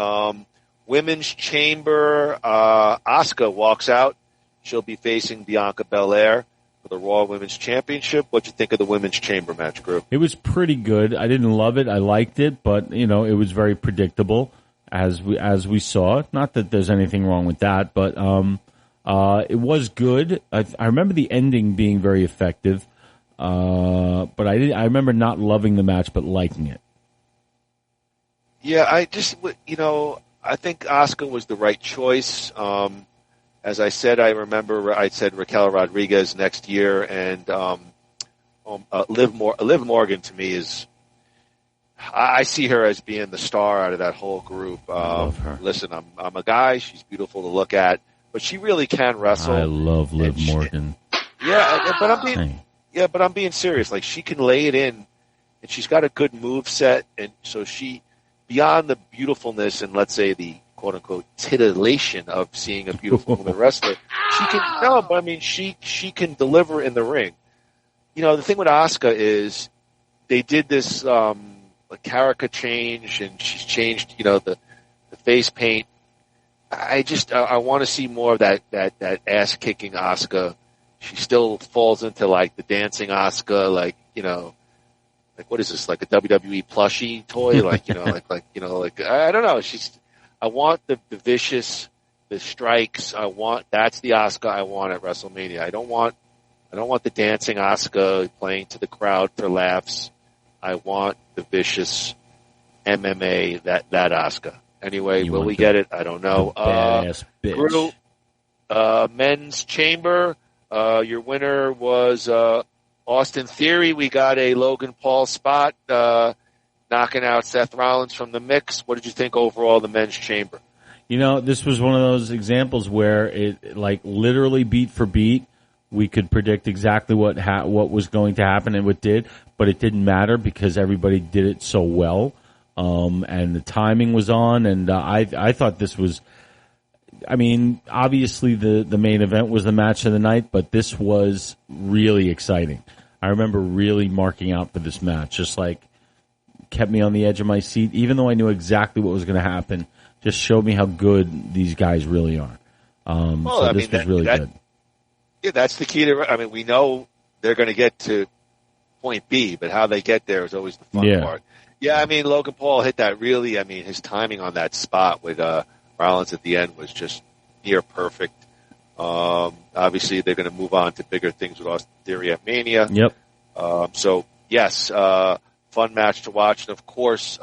Women's Chamber, Asuka walks out. She'll be facing Bianca Belair for the Raw Women's Championship. What'd you think of the Women's Chamber match, Group?
It was pretty good. I didn't love it. I liked it, but it was very predictable as we saw. Not that there's anything wrong with that, but it was good. I remember the ending being very effective, but I remember not loving the match but liking it.
Yeah, I think Asuka was the right choice. As I said, I remember I said Raquel Rodriguez next year, and Liv Morgan to me is, I see her as being the star out of that whole group.
I love her.
Listen, I'm a guy. She's beautiful to look at, but she really can wrestle.
I love Liv Morgan.
But I'm being serious. Like, she can lay it in, and she's got a good move set, and so she, beyond the beautifulness and let's say the quote unquote titillation of seeing a beautiful woman wrestler, she can deliver in the ring. The thing with Asuka is they did this character change, and she's changed, the face paint. I want to see more of that ass kicking Asuka. She still falls into like the dancing Asuka, like what is this, like a WWE plushie toy? I don't know. I want the vicious, the strikes. That's the Asuka I want at WrestleMania. I don't want the dancing Asuka playing to the crowd for laughs. I want the vicious MMA, that Asuka. Anyway, will we get it? I don't know.
Badass bitch.
Men's Chamber. Your winner was Austin Theory. We got a Logan Paul spot, knocking out Seth Rollins from the mix. What did you think overall of the Men's Chamber?
You know, this was one of those examples where it, like, literally beat for beat, we could predict exactly what was going to happen and what did, but it didn't matter because everybody did it so well, and the timing was on, and I thought this was, I mean, obviously the main event was the match of the night, but this was really exciting. I remember really marking out for this match, just like kept me on the edge of my seat, even though I knew exactly what was going to happen. Just showed me how good these guys really are. So this was really good.
Yeah, that's the key to. I mean, we know they're going to get to point B, but how they get there is always the fun part. Yeah, I mean, Logan Paul hit that really. I mean, his timing on that spot with Rollins at the end was just near perfect. Obviously, they're going to move on to bigger things with Austin Theory at Mania.
Yep.
So yes, fun match to watch, and of course.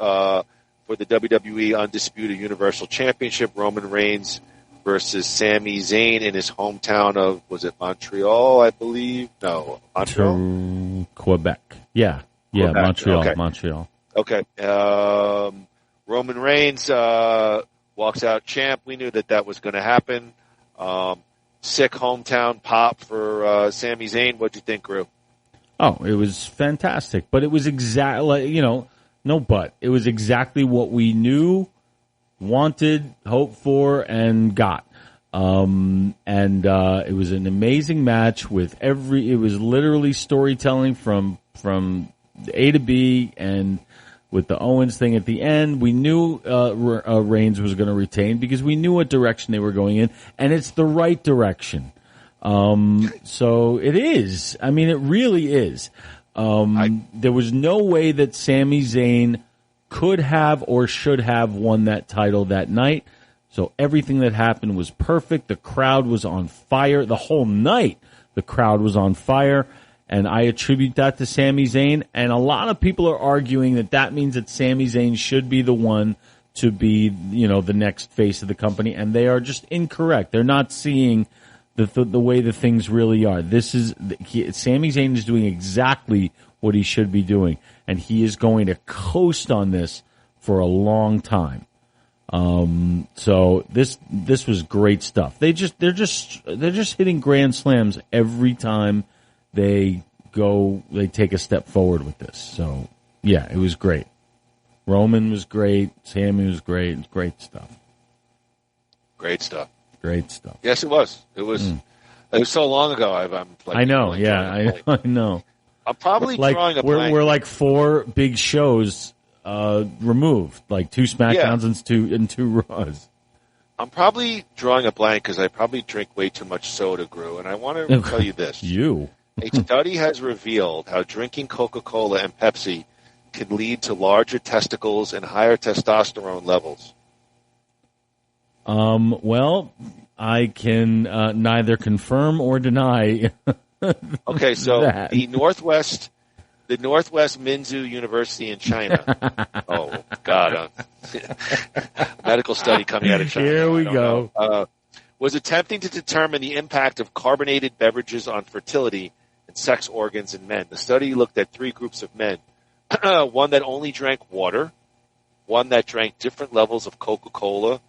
For the WWE Undisputed Universal Championship, Roman Reigns versus Sami Zayn in his hometown of, was it Montreal, I believe? No, Montreal?
Quebec. Yeah, Quebec. Montreal.
Okay.
Montreal.
Okay. Roman Reigns walks out champ. We knew that was going to happen. Sick hometown pop for Sami Zayn. What'd you think, Groo?
Oh, it was fantastic. But it was exactly, you know, no but. It was exactly what we knew, wanted, hoped for, and got. It was an amazing match with it was literally storytelling from A to B, and with the Owens thing at the end, we knew Reigns was going to retain because we knew what direction they were going in, and it's the right direction. So it is. I mean, it really is. There was no way that Sami Zayn could have or should have won that title that night. So everything that happened was perfect. The crowd was on fire. The whole night, the crowd was on fire. And I attribute that to Sami Zayn. And a lot of people are arguing that means that Sami Zayn should be the one to be, you know, the next face of the company. And they are just incorrect. They're not seeing the way the things really are. Sami Zayn is doing exactly what he should be doing, and he is going to coast on this for a long time. So this was great stuff. They're just hitting grand slams every time they take a step forward with this. So yeah, it was great. Roman was great. Sami was great. It was great stuff.
Great stuff.
Great stuff.
Yes, it was. It was. It was so long ago. I'm like.
I know. Yeah, I know.
I'm probably drawing a blank.
We're like 4 big shows removed, like 2 SmackDowns and 2 Raws.
I'm probably drawing a blank because I probably drink way too much soda, Groo, and I want to tell you this. A study has revealed how drinking Coca-Cola and Pepsi can lead to larger testicles and higher testosterone levels.
Well, I can neither confirm or deny.
Okay, so
that.
the Northwest Minzu University in China. Oh God, medical study coming out of China.
Here we go.
Was attempting to determine the impact of carbonated beverages on fertility and sex organs in men. The study looked at 3 groups of men: one that only drank water, one that drank different levels of Coca-Cola,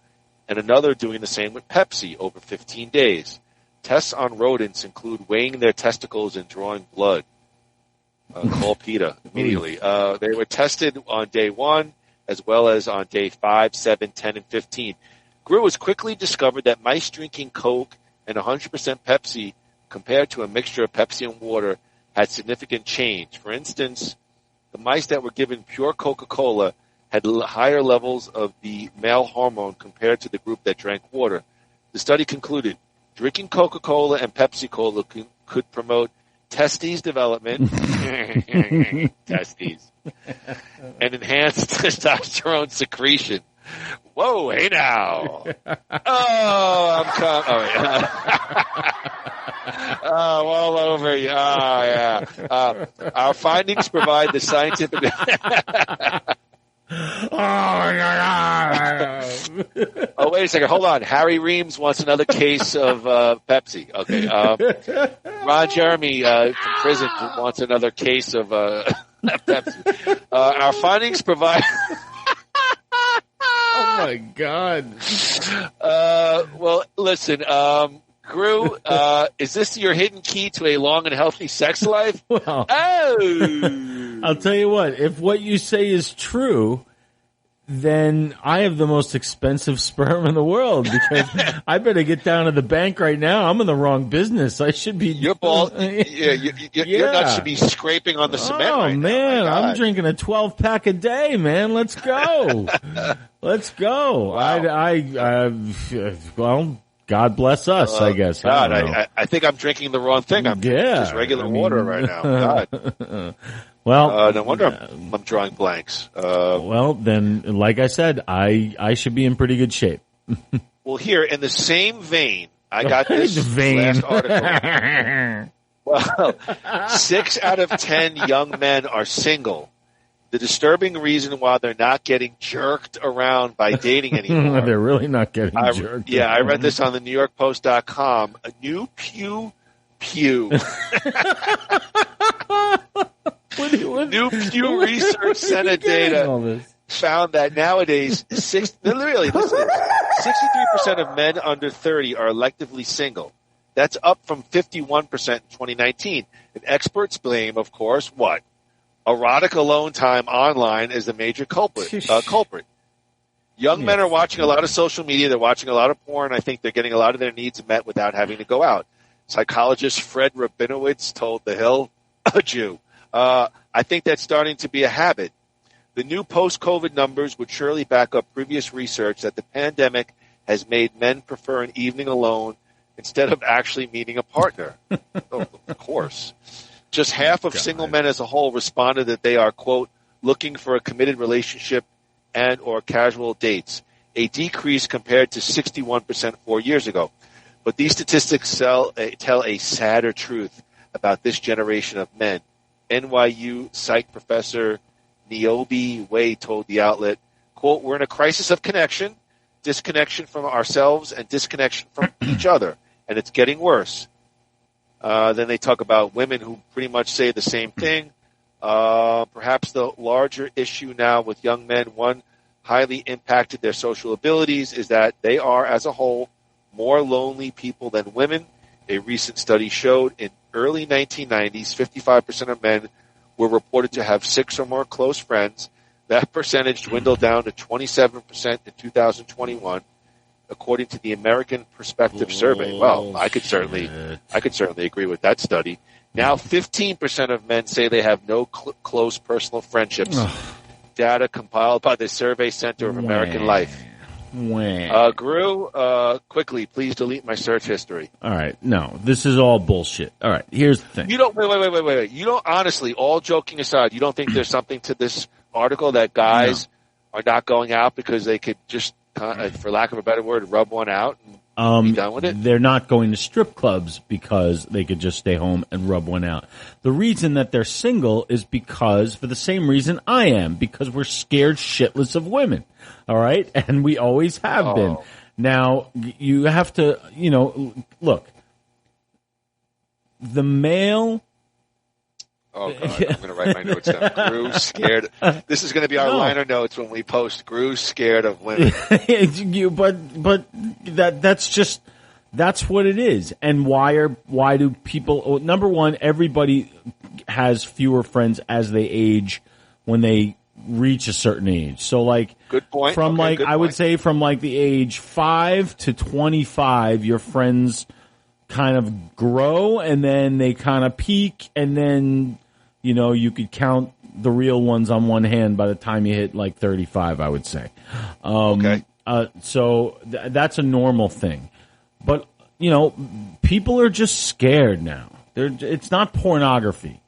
and another doing the same with Pepsi over 15 days. Tests on rodents include weighing their testicles and drawing blood. Call PETA immediately. They were tested on day 1 as well as on day 5, 7, 10, and 15. Groo was quickly discovered that mice drinking Coke and 100% Pepsi compared to a mixture of Pepsi and water had significant change. For instance, the mice that were given pure Coca-Cola had higher levels of the male hormone compared to the group that drank water. The study concluded drinking Coca-Cola and Pepsi-Cola could promote testes development, testes, and enhance testosterone secretion. Whoa, hey now. Oh, all over you. Oh, yeah. Our findings provide the scientific... Oh, wait a second. Hold on. Harry Reams wants another case of Pepsi. Okay. Ron Jeremy from prison wants another case of Pepsi. Our findings provide...
Oh, my God.
Well, listen, Groo, is this your hidden key to a long and healthy sex life?
Well, I'll tell you what. If what you say is true, then I have the most expensive sperm in the world because I better get down to the bank right now. I'm in the wrong business. I should be.
Your balls, your nuts should be scraping on the cement.
Oh,
right
man,
now.
I'm drinking a 12-pack a day, man. Let's go. Let's go.
Wow.
Well, God bless us, I guess.
God,
I
think I'm drinking the wrong thing. I'm drinking just regular water right now. God.
Well,
no wonder I'm drawing blanks.
Well, then, like I said, I should be in pretty good shape.
Well, here, in the same vein, I got this last article. Well, 6 out of 10 young men are single. The disturbing reason why they're not getting jerked around by dating anymore.
They're really not getting jerked.
Yeah, I read this on the NewYorkPost.com. A new Pew. New Pew Research Center data found that nowadays, 63% of men under 30 are electively single. That's up from 51% in 2019. And experts blame, of course, what? Erotic alone time online is the major culprit. Young men are watching a lot of social media. They're watching a lot of porn. I think they're getting a lot of their needs met without having to go out. Psychologist Fred Rabinowitz told The Hill, a Jew. I think that's starting to be a habit. The new post-COVID numbers would surely back up previous research that the pandemic has made men prefer an evening alone instead of actually meeting a partner. Oh, of course. Just half of single men as a whole responded that they are, quote, looking for a committed relationship and or casual dates, a decrease compared to 61% 4 years ago. But these statistics tell a sadder truth about this generation of men. NYU psych professor Niobe Way told the outlet, quote, we're in a crisis of connection, disconnection from ourselves and disconnection from each other, and it's getting worse. Then they talk about women who pretty much say the same thing. Perhaps the larger issue now with young men, one highly impacted their social abilities, is that they are, as a whole, more lonely people than women. A recent study showed in early 1990s, 55% of men were reported to have 6 or more close friends. That percentage dwindled down to 27% in 2021, according to the American Perspective Survey. Well, I could certainly agree with that study. Now, 15% of men say they have no close personal friendships. Data compiled by the Survey Center of American Life. Groo, quickly, please delete my search history.
All right. No, this is all bullshit. All right. Here's the thing.
You don't, wait. You don't, honestly, all joking aside, you don't think there's something to this article that guys are not going out because they could just, for lack of a better word, rub one out and be done with it?
They're not going to strip clubs because they could just stay home and rub one out. The reason that they're single is because, for the same reason I am, because we're scared shitless of women. All right? And we always have been. Now, you have to, look, the male...
Oh, God, I'm going to write my notes down. Groo scared. This is going to be our liner notes when we post. Groo scared of women.
but that's what it is. And why do people, number one, everybody has fewer friends as they age when they reach a certain age. So
good point.
I would say from the age 5 to 25, your friends kind of grow and then they kind of peak and then, you could count the real ones on one hand by the time you hit 35, I would say. So that's a normal thing. But, people are just scared now. It's not pornography.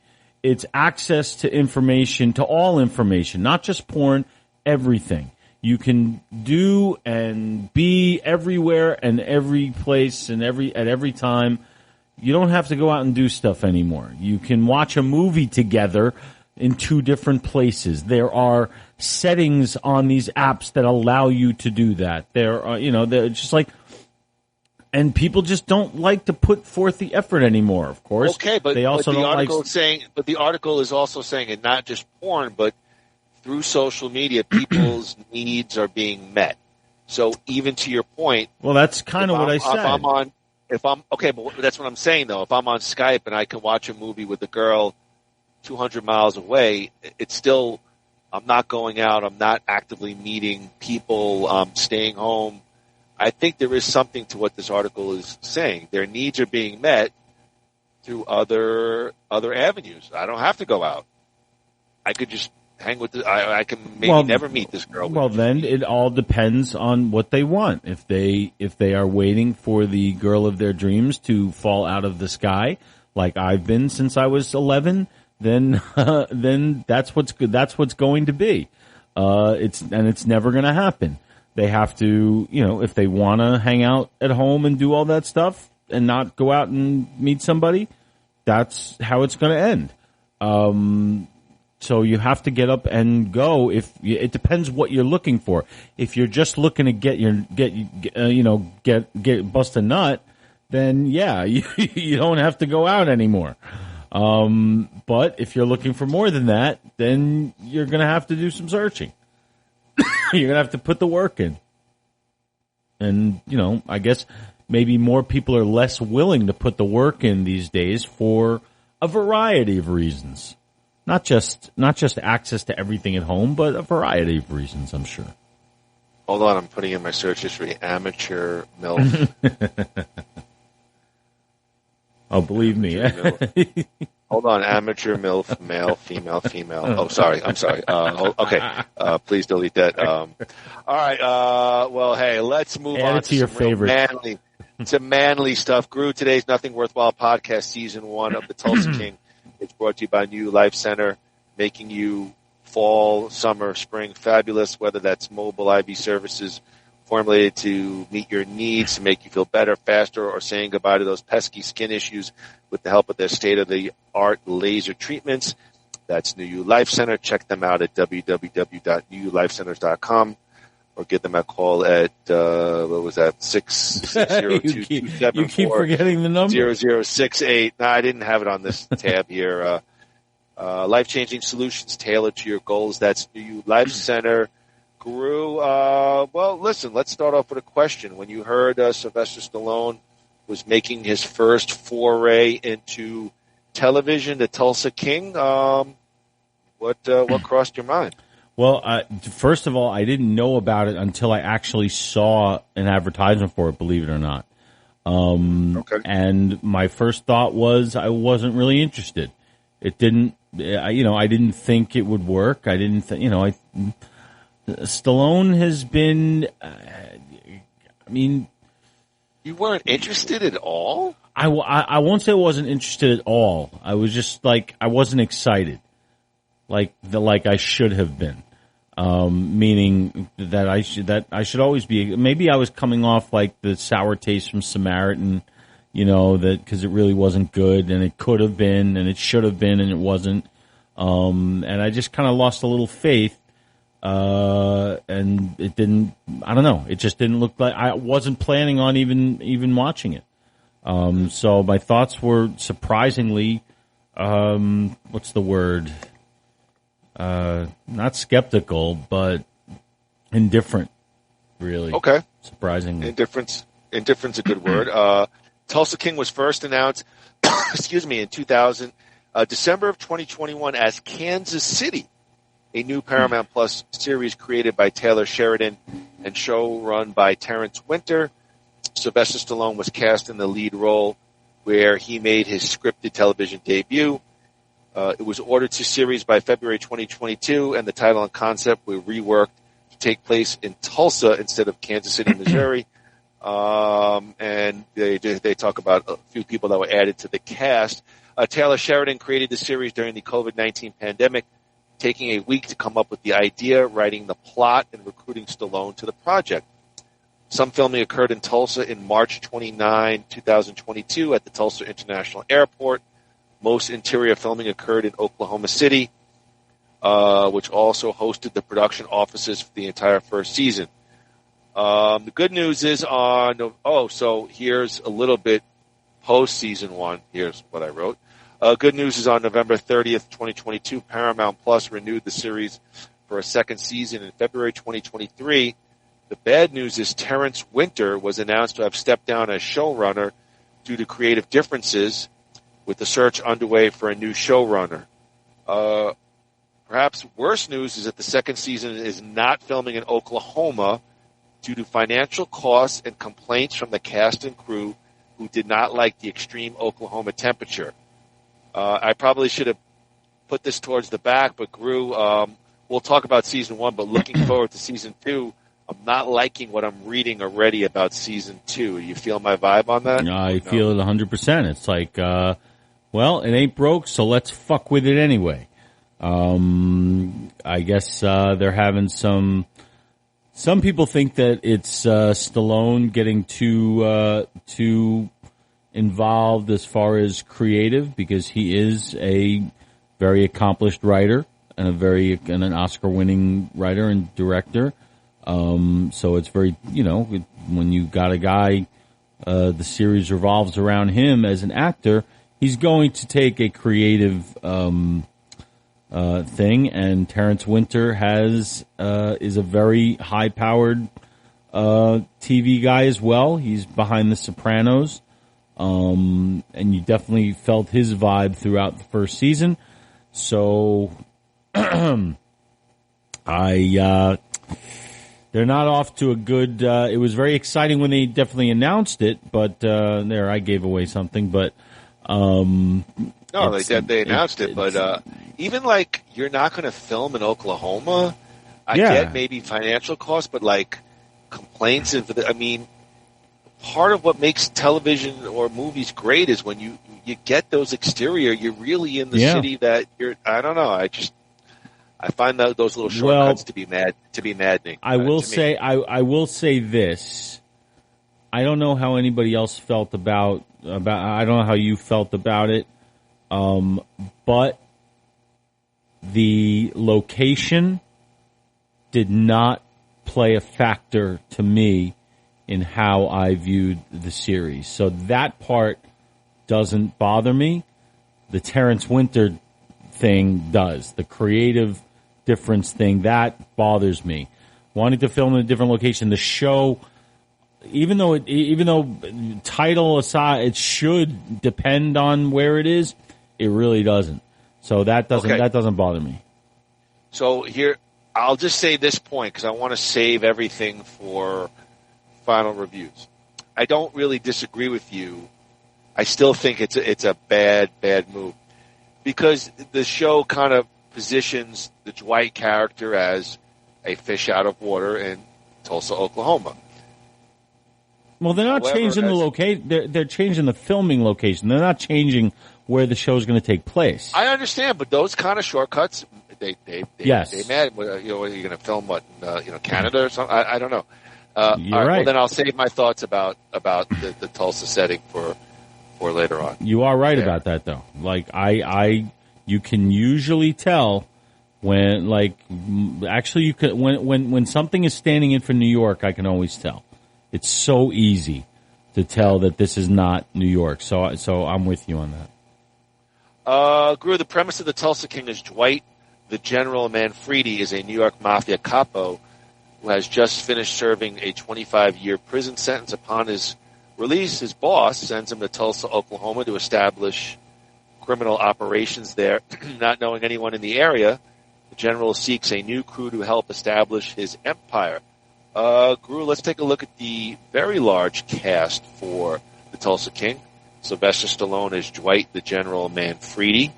It's access to information, to all information, not just porn, everything. You can do and be everywhere and every place and at every time. You don't have to go out and do stuff anymore. You can watch a movie together in 2 different places. There are settings on these apps that allow you to do that. There are, they're just like, and people just don't like to put forth the effort anymore. Of course,
okay, but
they also
but the
don't
article
like.
is saying, but the article is also saying, and not just porn, but through social media, people's needs are being met. So even to your point,
well, that's kind of what I said.
But that's what I'm saying though. If I'm on Skype and I can watch a movie with a girl 200 miles away, it's still, I'm not going out. I'm not actively meeting people. I'm staying home. I think there is something to what this article is saying. Their needs are being met through other avenues. I don't have to go out. I could just hang with I can maybe never meet this girl.
Well, then it all depends on what they want. If they are waiting for the girl of their dreams to fall out of the sky, like I've been since I was 11, then that's what's good. That's what's going to be. It's never going to happen. They have to, if they want to hang out at home and do all that stuff and not go out and meet somebody, that's how it's going to end. So you have to get up and go. It depends what you're looking for. If you're just looking to get bust a nut, then yeah, you don't have to go out anymore. But if you're looking for more than that, then you're going to have to do some searching. You're going to have to put the work in. And, I guess maybe more people are less willing to put the work in these days for a variety of reasons. Not just access to everything at home, but a variety of reasons, I'm sure.
Hold on, I'm putting in my search history. Amateur MILF.
Oh, believe me.
Hold on, amateur MILF, male, female. Oh, sorry. I'm sorry. Okay. Please delete that. All right. Well, hey, let's move on to
your
some
favorite.
manly stuff. Groo, today's Nothing Worthwhile podcast, season 1 of the Tulsa King. It's brought to you by New Life Center, making you fall, summer, spring fabulous, whether that's mobile IV services formulated to meet your needs, to make you feel better, faster, or saying goodbye to those pesky skin issues with the help of their state-of-the-art laser treatments. That's New Life Center. Check them out at www.newlifecenters.com or give them a call at, 602-274.
You keep forgetting the number.
0068. No, I didn't have it on this tab here. Life-changing solutions tailored to your goals. That's New Life Center. Groo, well, listen, let's start off with a question. When you heard Sylvester Stallone was making his first foray into television, the Tulsa King, what crossed your mind?
Well, first of all, I didn't know about it until I actually saw an advertisement for it, believe it or not. Okay. And my first thought was I wasn't really interested. It didn't, I didn't think it would work. I didn't think, Stallone has been,
you weren't interested at all?
I won't say I wasn't interested at all. I was just I wasn't excited. Like I should have been. Meaning that I should always be, maybe I was coming off like the sour taste from Samaritan, that, cause it really wasn't good and it could have been and it should have been and it wasn't. And I just kind of lost a little faith. And it didn't, I don't know, it just didn't look like, I wasn't planning on even watching it. So my thoughts were surprisingly, what's the word? Not skeptical, but indifferent, really.
Okay.
Surprisingly.
Indifference a good word. Tulsa King was first announced, in 2000, December of 2021 as Kansas City, a new Paramount Plus series created by Taylor Sheridan and show run by Terrence Winter. Sylvester Stallone was cast in the lead role where he made his scripted television debut. It was ordered to series by February 2022, and the title and concept were reworked to take place in Tulsa instead of Kansas City, Missouri. And they talk about a few people that were added to the cast. Taylor Sheridan created the series during the COVID-19 pandemic, taking a week to come up with the idea, writing the plot, and recruiting Stallone to the project. Some filming occurred in Tulsa in March 29, 2022 at the Tulsa International Airport. Most interior filming occurred in Oklahoma City. which also hosted the production offices for the entire first season. The good news is so here's a little bit post season 1. Here's what I wrote. Good news is on November 30th, 2022, Paramount Plus renewed the series for a second season in February 2023. The bad news is Terrence Winter was announced to have stepped down as showrunner due to creative differences, with the search underway for a new showrunner. Perhaps worse news is that the second season is not filming in Oklahoma due to financial costs and complaints from the cast and crew who did not like the extreme Oklahoma temperature. I probably should have put this towards the back, but Groo, we'll talk about season 1, but looking forward to season 2, I'm not liking what I'm reading already about season 2. You feel my vibe on that?
I feel it 100%. It's like, well, it ain't broke, so let's fuck with it anyway. I guess they're having some people think that it's Stallone getting too involved as far as creative, because he is a very accomplished writer and an Oscar-winning writer and director. So it's very, when you got a guy, the series revolves around him as an actor, he's going to take a creative thing, and Terrence Winter is a very high-powered TV guy as well. He's behind The Sopranos, and you definitely felt his vibe throughout the first season. So, they're not off to a good. It was very exciting when they definitely announced it, but there I gave away something. But
no, they announced it, but even like you're not going to film in Oklahoma. I get maybe financial costs, but like complaints. Part of what makes television or movies great is when you get those exterior. You're really in the city that you're. I don't know. I find those little shortcuts to be maddening.
I will say this. I don't know how anybody else felt about. I don't know how you felt about it, but the location did not play a factor to me in how I viewed the series. So that part doesn't bother me. The Terrence Winter thing does. The creative difference thing, that bothers me. Wanting to film in a different location, the show, even though title aside, it should depend on where it is, it really doesn't. So that doesn't bother me.
So here, I'll just say this point because I want to save everything for final reviews. I don't really disagree with you. I still think it's a bad move because the show kind of positions the Dwight character as a fish out of water in Tulsa, Oklahoma.
Well, they're not changing the location. They're changing the filming location. They're not changing where the show is going to take place.
I understand, but those kind of shortcuts, they mad. Are you going to film Canada or something? I don't know.
You're right.
Well, then I'll save my thoughts about the Tulsa setting for later on.
You are right about that, though. Like you can usually tell when, when something is standing in for New York. I can always tell. It's so easy to tell that this is not New York. So I'm with you on that.
Groo, the premise of the Tulsa King is Dwight, the General Manfredi, is a New York mafia capo who has just finished serving a 25-year prison sentence. Upon his release, his boss sends him to Tulsa, Oklahoma to establish criminal operations there. Not knowing anyone in the area, the general seeks a new crew to help establish his empire. Groo, let's take a look at the very large cast for the Tulsa King. Sylvester Stallone as Dwight, the General Manfredi.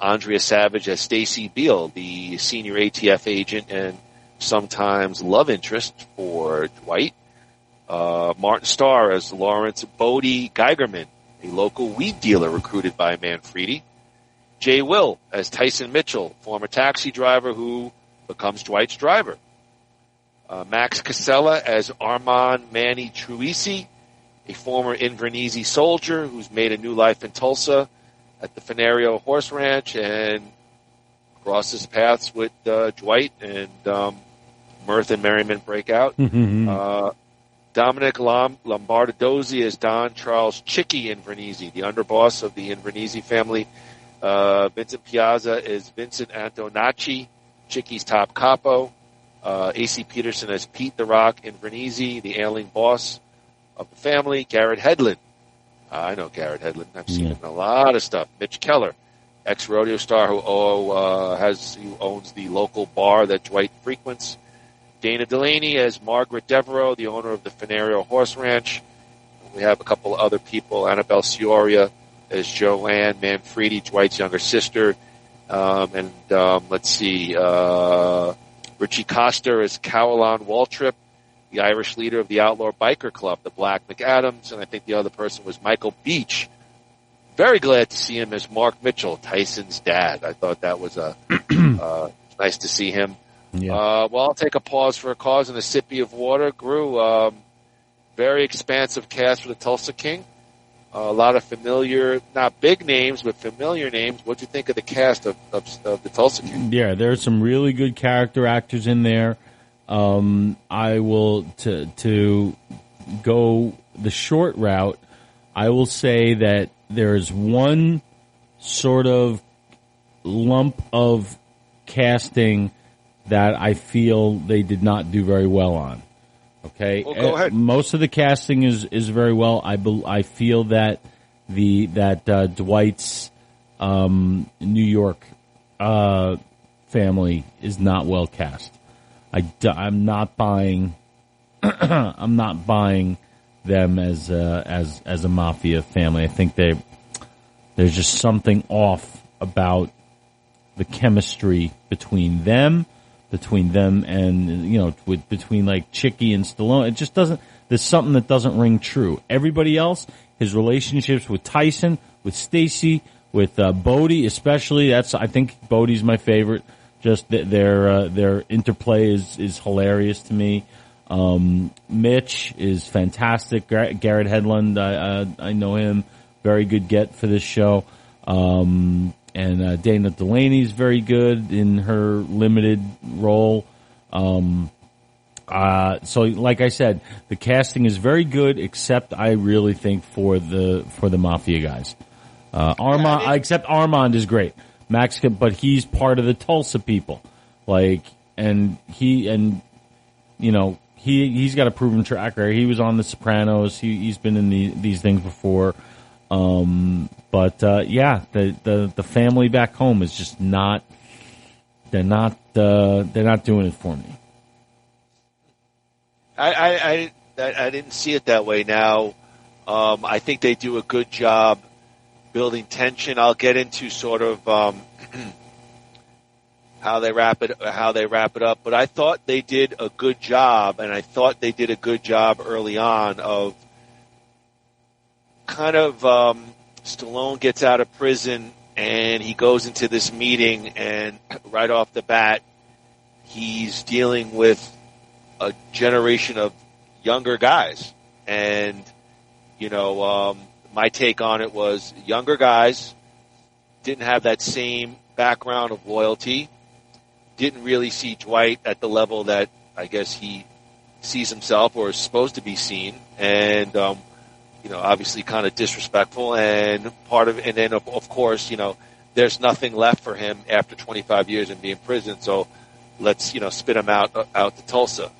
Andrea Savage as Stacy Beal, the senior ATF agent and sometimes love interest for Dwight. Martin Starr as Lawrence Bodie Geigerman, a local weed dealer recruited by Manfredi. Jay Will as Tyson Mitchell, former taxi driver who becomes Dwight's driver. Max Casella as Armand Manny Truisi, a former Inverness soldier who's made a new life in Tulsa at the Fenario Horse Ranch. And crosses paths with Dwight, and mirth and merriment break out. Dominic Lombardozzi as Don Charles Chicky Invernizzi, the underboss of the Invernizzi family. Vincent Piazza is Vincent Antonacci, Chicky's top capo. A.C. Peterson as Pete the Rock Invernizzi, the ailing boss of the family. Garrett Hedlund. I know Garrett Hedlund. I've seen him in a lot of stuff. Mitch Keller, ex-rodeo star who owns the local bar that Dwight frequents. Dana Delaney as Margaret Devereaux, the owner of the Fenario Horse Ranch. We have a couple of other people. Annabelle Cioria as Joanne Manfredi, Dwight's younger sister. Let's see, Richie Coster as Cowlon Waltrip, the Irish leader of the Outlaw Biker Club, the Black McAdams, and I think the other person was Michael Beach. Very glad to see him as Mark Mitchell, Tyson's dad. I thought that was nice to see him. Yeah. I'll take a pause for a cause and a sippy of water. Groo, very expansive cast for the Tulsa King. A lot of familiar, not big names, but familiar names. What do you think of the cast of the Tulsa King?
Yeah, there's some really good character actors in there. I will, to go the short route, I will say that there's one sort of lump of casting that I feel they did not do very well on. Okay,
well, go ahead.
Most of the casting is very well. I feel that Dwight's New York family is not well cast. I'm not buying. I'm not buying them as a mafia family. I think there's just something off about the chemistry between them and, between like Chicky and Stallone. It just doesn't, there's something that doesn't ring true. Everybody else, his relationships with Tyson, with Stacy, with Bodie especially, I think Bodie's my favorite. Just their interplay is hilarious to me. Mitch is fantastic. Garrett Hedlund, I know him. Very good get for this show. And Dana Delaney's very good in her limited role. So like I said, the casting is very good, except I really think for the Mafia guys. Except Armand is great. But he's part of the Tulsa people. He's got a proven track record. He was on The Sopranos. He's been in these things before. The family back home is just not. They're not doing it for me.
I didn't see it that way. Now, I think they do a good job building tension. I'll get into sort of how they wrap it up. But I thought they did a good job, and I thought they did a good job early on of kind of Stallone gets out of prison and he goes into this meeting, and right off the bat he's dealing with a generation of younger guys. And my take on it was younger guys didn't have that same background of loyalty, didn't really see Dwight at the level that I guess he sees himself or is supposed to be seen, and obviously kind of disrespectful, and then of course, there's nothing left for him after 25 years in being in prison, so let's, spit him out to Tulsa.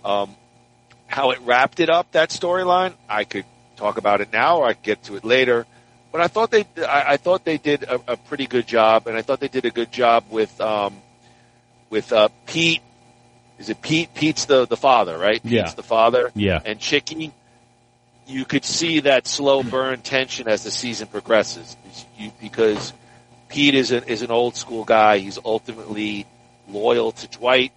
How it wrapped it up, that storyline, I could talk about it now or I could get to it later, but I thought they did a pretty good job, and I thought they did a good job with Pete. Is it Pete? Pete's the father, right?
Yeah.
Pete's the father.
Yeah.
And Chicky. You could see that slow burn tension as the season progresses, because Pete is an old school guy. He's ultimately loyal to Dwight,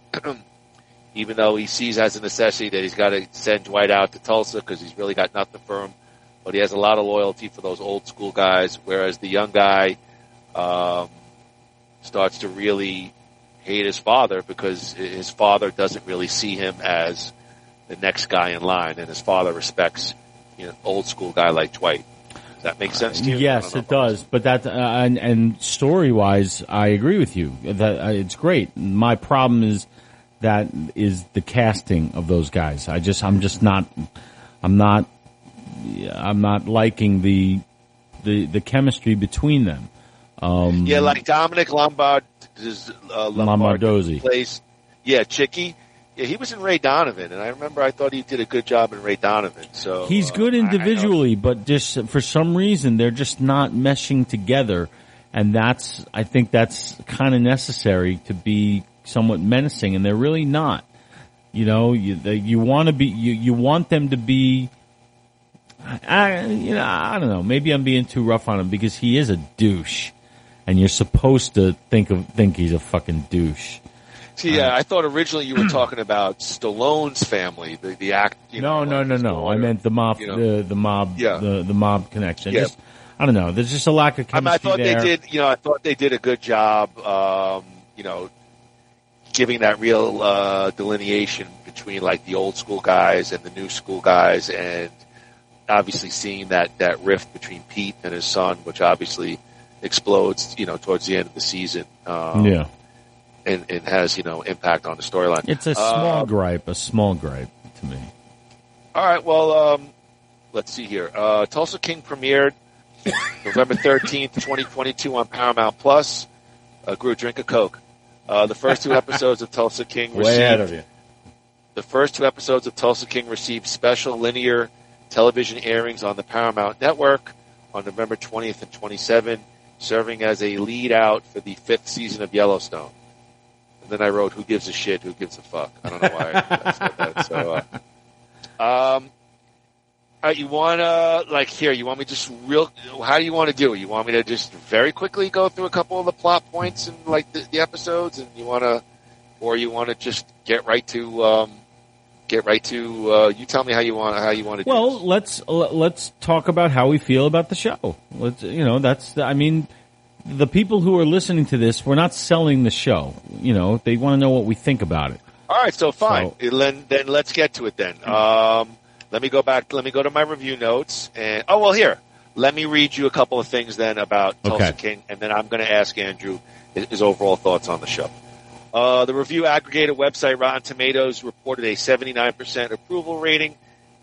even though he sees as a necessity that he's got to send Dwight out to Tulsa because he's really got nothing for him. But he has a lot of loyalty for those old school guys, whereas the young guy starts to really hate his father because his father doesn't really see him as the next guy in line, and his father respects old school guy like Dwight. Does that make sense to you?
Yes, it does. But that and story wise, I agree with you. That it's great. My problem is the casting of those guys. I'm not liking the chemistry between them.
Like Dominic
Lombardozzi
plays. Yeah, Chicky. Yeah, he was in Ray Donovan, and I remember I thought he did a good job in Ray Donovan. So
he's good individually, but just for some reason they're just not meshing together, and I think that's kind of necessary to be somewhat menacing, and they're really not. You know, you want to be, you want them to be. I don't know. Maybe I'm being too rough on him because he is a douche, and you're supposed to think he's a fucking douche.
See, I thought originally you were talking about Stallone's family, the act.
No. I meant the mob, the mob connection.
Yeah.
I don't know. There's just a lack of chemistry
I thought
there.
I thought they did a good job, giving that real delineation between like the old school guys and the new school guys, and obviously seeing that rift between Pete and his son, which obviously explodes, towards the end of the season. And has, impact on the storyline.
It's a small gripe to me.
All right, well, let's see here. Tulsa King premiered November 13th, 2022 on Paramount Plus. Groo, drink a Coke. The first two episodes of Tulsa King
way ahead of you.
The first two episodes of Tulsa King received special linear television airings on the Paramount Network on November 20th and 27th, serving as a lead out for the 5th season of Yellowstone. And then I wrote, "Who gives a shit? Who gives a fuck?" I don't know why I said that. So, all right, you want to, you want me just how do you want to do it? You want me to just very quickly go through a couple of the plot points and the episodes, and you want to just get right to, you tell me how you want to do
Well, let's talk about how we feel about the show. The people who are listening to this, we're not selling the show. They want to know what we think about it.
All right, so fine. Then let's get to it then. Let me go back. Let me go to my review notes. And here. Let me read you a couple of things then about Tulsa King, and then I'm going to ask Andrew his overall thoughts on the show. The review aggregator website Rotten Tomatoes reported a 79% approval rating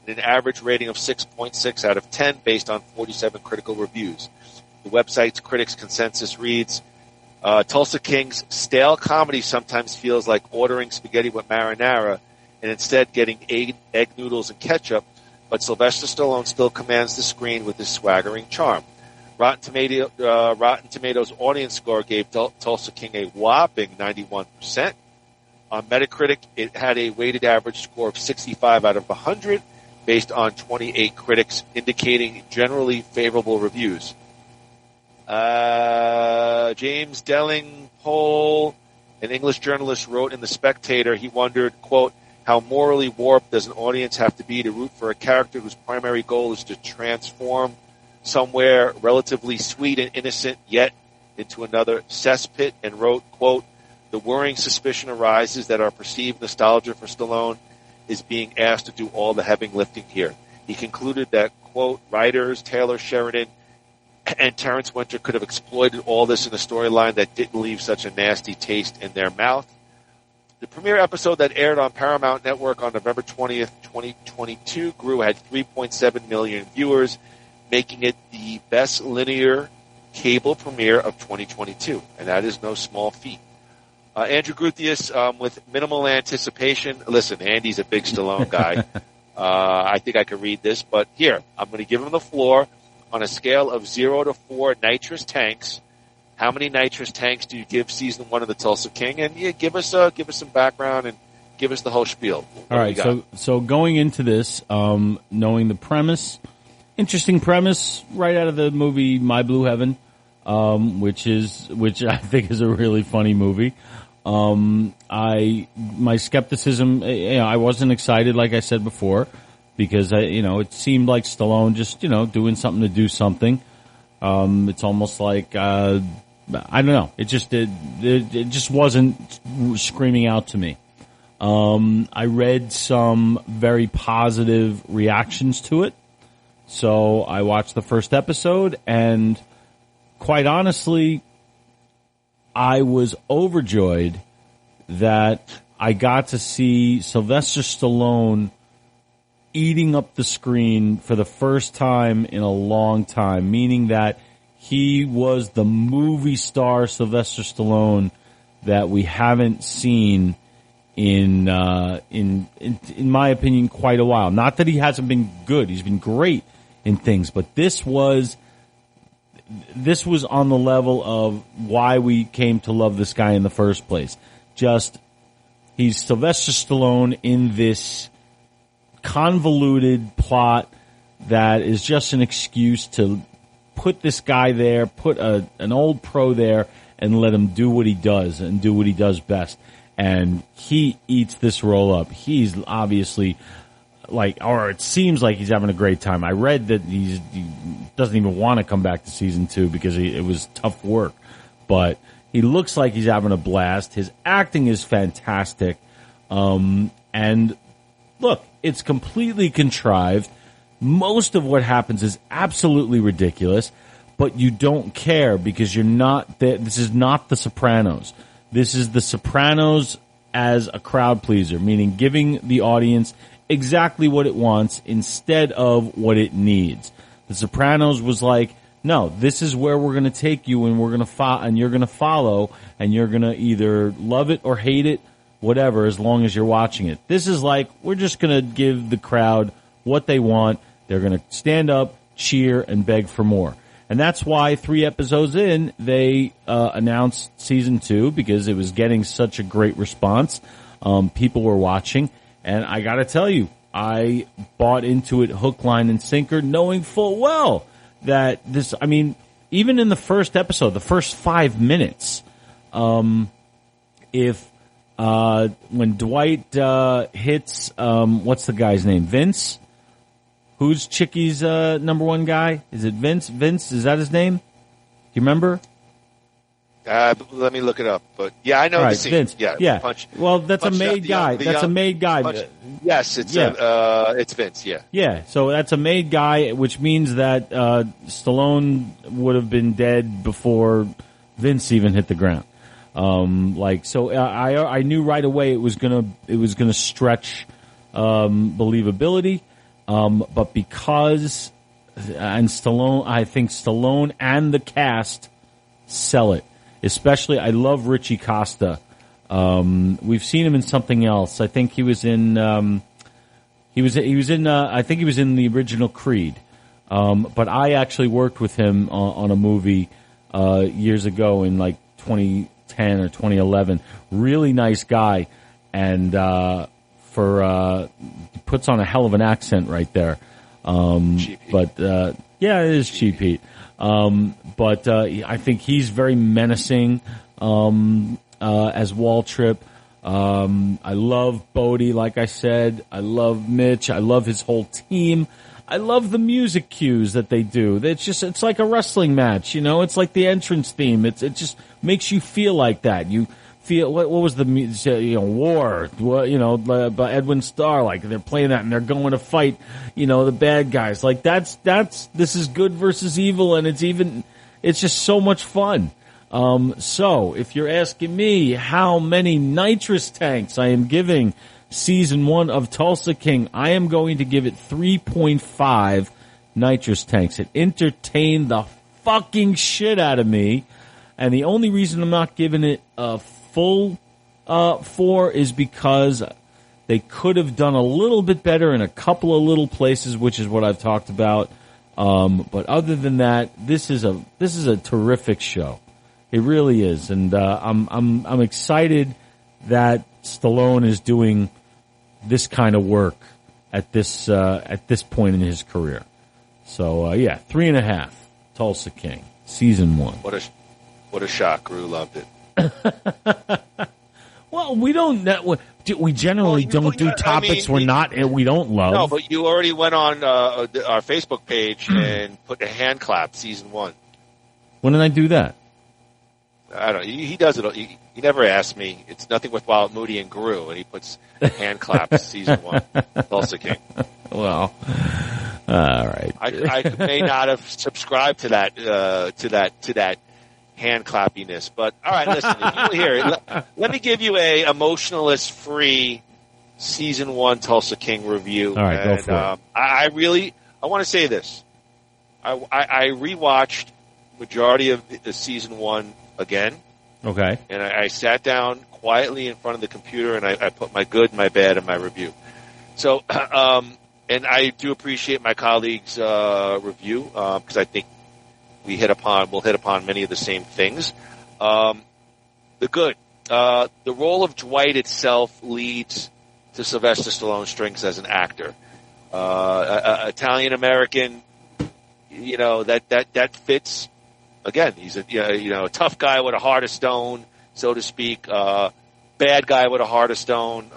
and an average rating of 6.6 out of 10 based on 47 critical reviews. The website's critics' consensus reads, Tulsa King's stale comedy sometimes feels like ordering spaghetti with marinara and instead getting egg noodles and ketchup, but Sylvester Stallone still commands the screen with his swaggering charm. Rotten Tomatoes audience score gave Tulsa King a whopping 91%. On Metacritic, it had a weighted average score of 65 out of 100 based on 28 critics, indicating generally favorable reviews. James Delling-Pole, an English journalist, wrote in The Spectator, he wondered, quote, how morally warped does an audience have to be to root for a character whose primary goal is to transform somewhere relatively sweet and innocent yet into another cesspit, and wrote, quote, the worrying suspicion arises that our perceived nostalgia for Stallone is being asked to do all the heavy lifting here. He concluded that, quote, writers Taylor Sheridan and Terrence Winter could have exploited all this in a storyline that didn't leave such a nasty taste in their mouth. The premiere episode that aired on Paramount Network on November 20th, 2022, Groo had 3.7 million viewers, making it the best linear cable premiere of 2022, and that is no small feat. Andrew Gruthius, with minimal anticipation. Listen, Andy's a big Stallone guy. I think I could read this, but here, I'm going to give him the floor. On a scale of 0 to 4 nitrous tanks, how many nitrous tanks do you give season 1 of the Tulsa King? And give us some background and give us the whole spiel.
All right, so going into this, knowing the premise, interesting premise right out of the movie My Blue Heaven, which I think is a really funny movie. My skepticism, I wasn't excited, like I said before, because it seemed like Stallone just, doing something to do something. It's almost like, I don't know. It just wasn't screaming out to me. I read some very positive reactions to it. So I watched the first episode, and quite honestly, I was overjoyed that I got to see Sylvester Stallone eating up the screen for the first time in a long time, meaning that he was the movie star Sylvester Stallone that we haven't seen in my opinion, quite a while. Not that he hasn't been good; he's been great in things, but this was on the level of why we came to love this guy in the first place. He's Sylvester Stallone in this convoluted plot that is just an excuse to put this guy there, put an old pro there, and let him do what he does and do what he does best. And he eats this role up. He's obviously or it seems like he's having a great time. I read that he doesn't even want to come back to season 2 because it was tough work. But he looks like he's having a blast. His acting is fantastic. And look, it's completely contrived. Most of what happens is absolutely ridiculous, but you don't care because you're not there. This is not The Sopranos. This is The Sopranos as a crowd pleaser, meaning giving the audience exactly what it wants instead of what it needs. The Sopranos was like, no, this is where we're going to take you, and we're going to and you're going to follow, and you're going to either love it or hate it, whatever, as long as you're watching it. This is like, we're just going to give the crowd what they want. They're going to stand up, cheer, and beg for more. And that's why 3 episodes in, they announced season 2, because it was getting such a great response. People were watching. And I got to tell you, I bought into it hook, line, and sinker, knowing full well that this, I mean, even in the first episode, the first 5 minutes, when Dwight hits, what's the guy's name? Vince? Who's Chicky's number one guy? Is it Vince? Vince, is that his name? Do you remember?
Let me look it up. But yeah, I know
right,
the scene.
Vince.
Yeah.
Punch, well, that's a made guy. That's a made guy.
Yes, it's Vince. Yeah.
Yeah. So that's a made guy, which means that Stallone would have been dead before Vince even hit the ground. So I knew right away it was gonna stretch believability. But because I think Stallone and the cast sell it. Especially, I love Richie Costa. We've seen him in something else. I think he was in. I think he was in the original Creed. But I actually worked with him on a movie years ago in like 2010 or 2011. Really nice guy, and puts on a hell of an accent right there. But yeah, it is Cheap Heat. But I think he's very menacing as Waltrip. I love Bodie, like I said. I love Mitch. I love his whole team. I love the music cues that they do. It's like a wrestling match, you know? It's like the entrance theme. It just makes you feel like that. You feel, what was the, War, by Edwin Starr, like they're playing that and they're going to fight, the bad guys. Like this is good versus evil, and it's just so much fun. So if you're asking me how many nitrous tanks I am giving season 1 of Tulsa King, I am going to give it 3.5 nitrous tanks. It entertained the fucking shit out of me, and the only reason I'm not giving it a full 4 is because they could have done a little bit better in a couple of little places, which is what I've talked about. But other than that, this is a terrific show. It really is, and I'm excited that Stallone is doing this kind of work at this point in his career. So 3.5. Tulsa King, season 1.
What a shock! Groo loved it.
Well, we don't. We generally don't do topics we don't love.
No, but you already went on our Facebook page and put a hand clap season 1.
When did I do that?
I don't. He does it. He never asks me. It's nothing worthwhile. Moody and Groo, and he puts hand claps season 1. Tulsa King.
Well, All right.
I may not have subscribed to that hand clappiness, but all right. Listen, if you hear it, let me give you a emotionalist free season 1 Tulsa King review.
All right, go for it.
I want to say this. I rewatched majority of the season 1 again.
Okay.
And I sat down quietly in front of the computer and I put my good, my bad, and my review. So, and I do appreciate my colleagues' review because I think we'll hit upon many of the same things. The good, the role of Dwight itself leads to Sylvester Stallone's strengths as an actor. Italian American, that fits. Again, he's a tough guy with a heart of stone, so to speak. Bad guy with a heart of stone.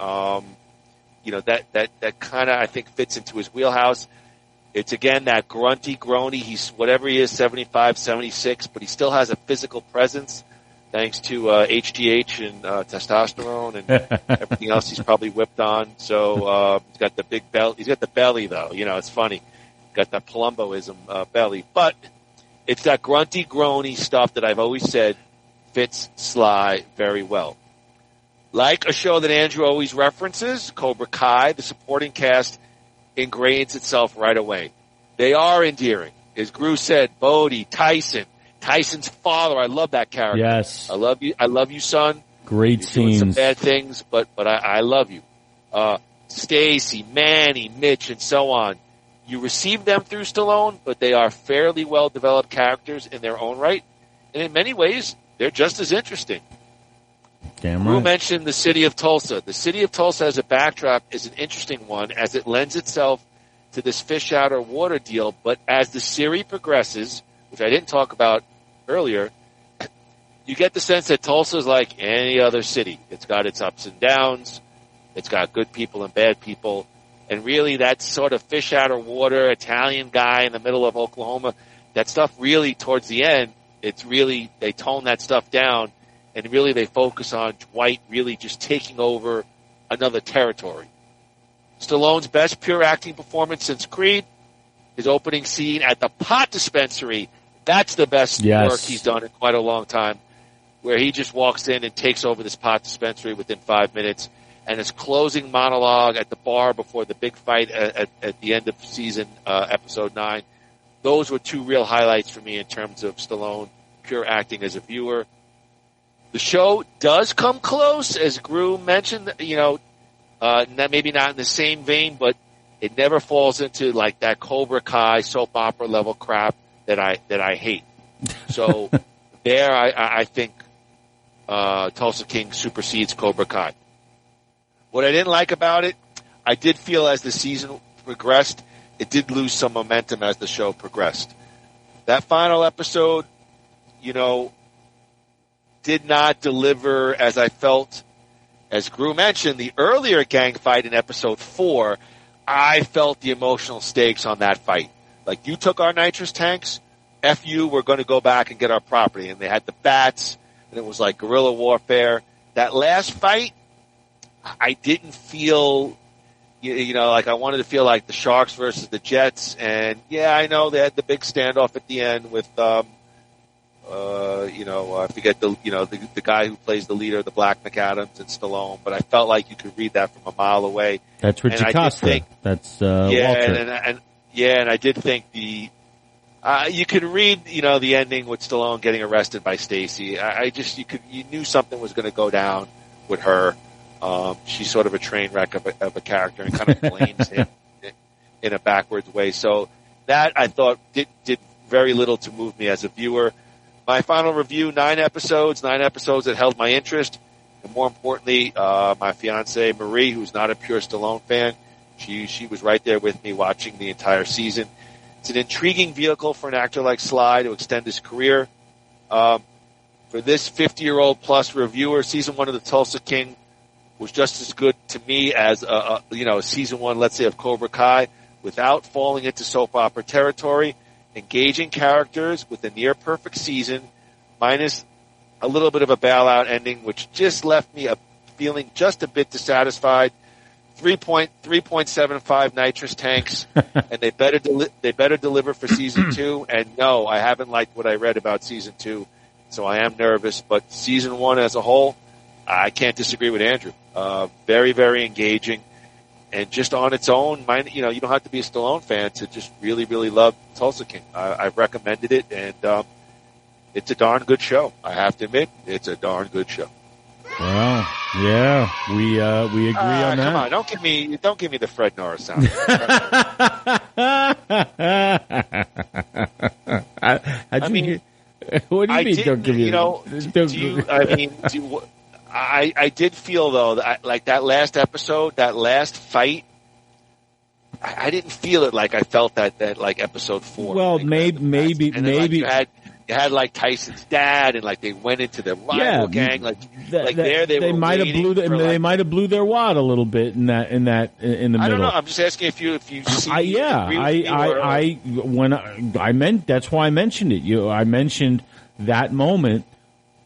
That kind of, I think, fits into his wheelhouse. It's again that grunty, groany. He's whatever he is, 75, 76, but he still has a physical presence thanks to HGH and testosterone and everything else he's probably whipped on. So he's got the big belly. He's got the belly, though. It's funny. Got that Palumboism belly, but it's that grunty, groany stuff that I've always said fits Sly very well. Like a show that Andrew always references, Cobra Kai, the supporting cast ingrains itself right away. They are endearing. As Groo said, Bodie, Tyson, Tyson's father. I love that character.
Yes.
I love you, son.
Great
You're
scenes.
doing some bad things, but I love you. Stacy, Manny, Mitch, and so on. You receive them through Stallone, but they are fairly well-developed characters in their own right. And in many ways, they're just as interesting.
Damn
Groo
right.
mentioned the city of Tulsa. The city of Tulsa as a backdrop is an interesting one as it lends itself to this fish out of water deal. But as the series progresses, which I didn't talk about earlier, you get the sense that Tulsa is like any other city. It's got its ups and downs. It's got good people and bad people. And really that sort of fish out of water Italian guy in the middle of Oklahoma, that stuff really towards the end, they tone that stuff down. And really they focus on Dwight really just taking over another territory. Stallone's best pure acting performance since Creed, his opening scene at the pot dispensary. That's the best work he's done in quite a long time, where he just walks in and takes over this pot dispensary within 5 minutes. And his closing monologue at the bar before the big fight at the end of season episode 9. Those were two real highlights for me in terms of Stallone pure acting as a viewer. The show does come close, as Groo mentioned, maybe not in the same vein, but it never falls into like that Cobra Kai soap opera level crap that I hate. So there, I think Tulsa King supersedes Cobra Kai. What I didn't like about it, I did feel as the season progressed, it did lose some momentum as the show progressed. That final episode, did not deliver as I felt. As Groo mentioned, the earlier gang fight in episode 4, I felt the emotional stakes on that fight. Like, you took our nitrous tanks, F you, we're going to go back and get our property. And they had the bats, and it was like guerrilla warfare. That last fight, I didn't feel, like I wanted to feel like the Sharks versus the Jets. And yeah, I know they had the big standoff at the end with, I forget the guy who plays the leader, the Black McAdams and Stallone, but I felt like you could read that from a mile away.
That's Richie Costa. That's Walter.
And I did think you could read, the ending with Stallone getting arrested by Stacy. You knew something was going to go down with her. She's sort of a train wreck of a character and kind of blames him in a backwards way. So that I thought did very little to move me as a viewer. My final review, 9 episodes that held my interest. And more importantly, my fiancée, Marie, who's not a pure Stallone fan, she was right there with me watching the entire season. It's an intriguing vehicle for an actor like Sly to extend his career. For this 50-year-old plus reviewer, season 1 of the Tulsa King was just as good to me as, season 1, let's say, of Cobra Kai, without falling into soap opera territory. Engaging characters with a near-perfect season, minus a little bit of a bailout ending, which just left me feeling just a bit dissatisfied. 3.75 nitrous tanks, and they better deliver for season 2. And no, I haven't liked what I read about season 2, so I am nervous. But season 1 as a whole, I can't disagree with Andrew. Very, very engaging, and just on its own, you don't have to be a Stallone fan to just really, really love Tulsa King. I've recommended it, and it's a darn good show. I have to admit, it's a darn good show.
Well, yeah, we agree on that.
Come on, don't give me the Fred Norris sound.
What do you mean? Don't give me?
I did feel though that like that last episode, that last fight, I didn't feel it like I felt that like episode 4.
Well, maybe.
You had like Tyson's dad, and like they went into the rival gang. They
might have blew their wad a little bit in the middle.
I don't know. I'm just asking if you see.
That's why I mentioned it. I mentioned that moment.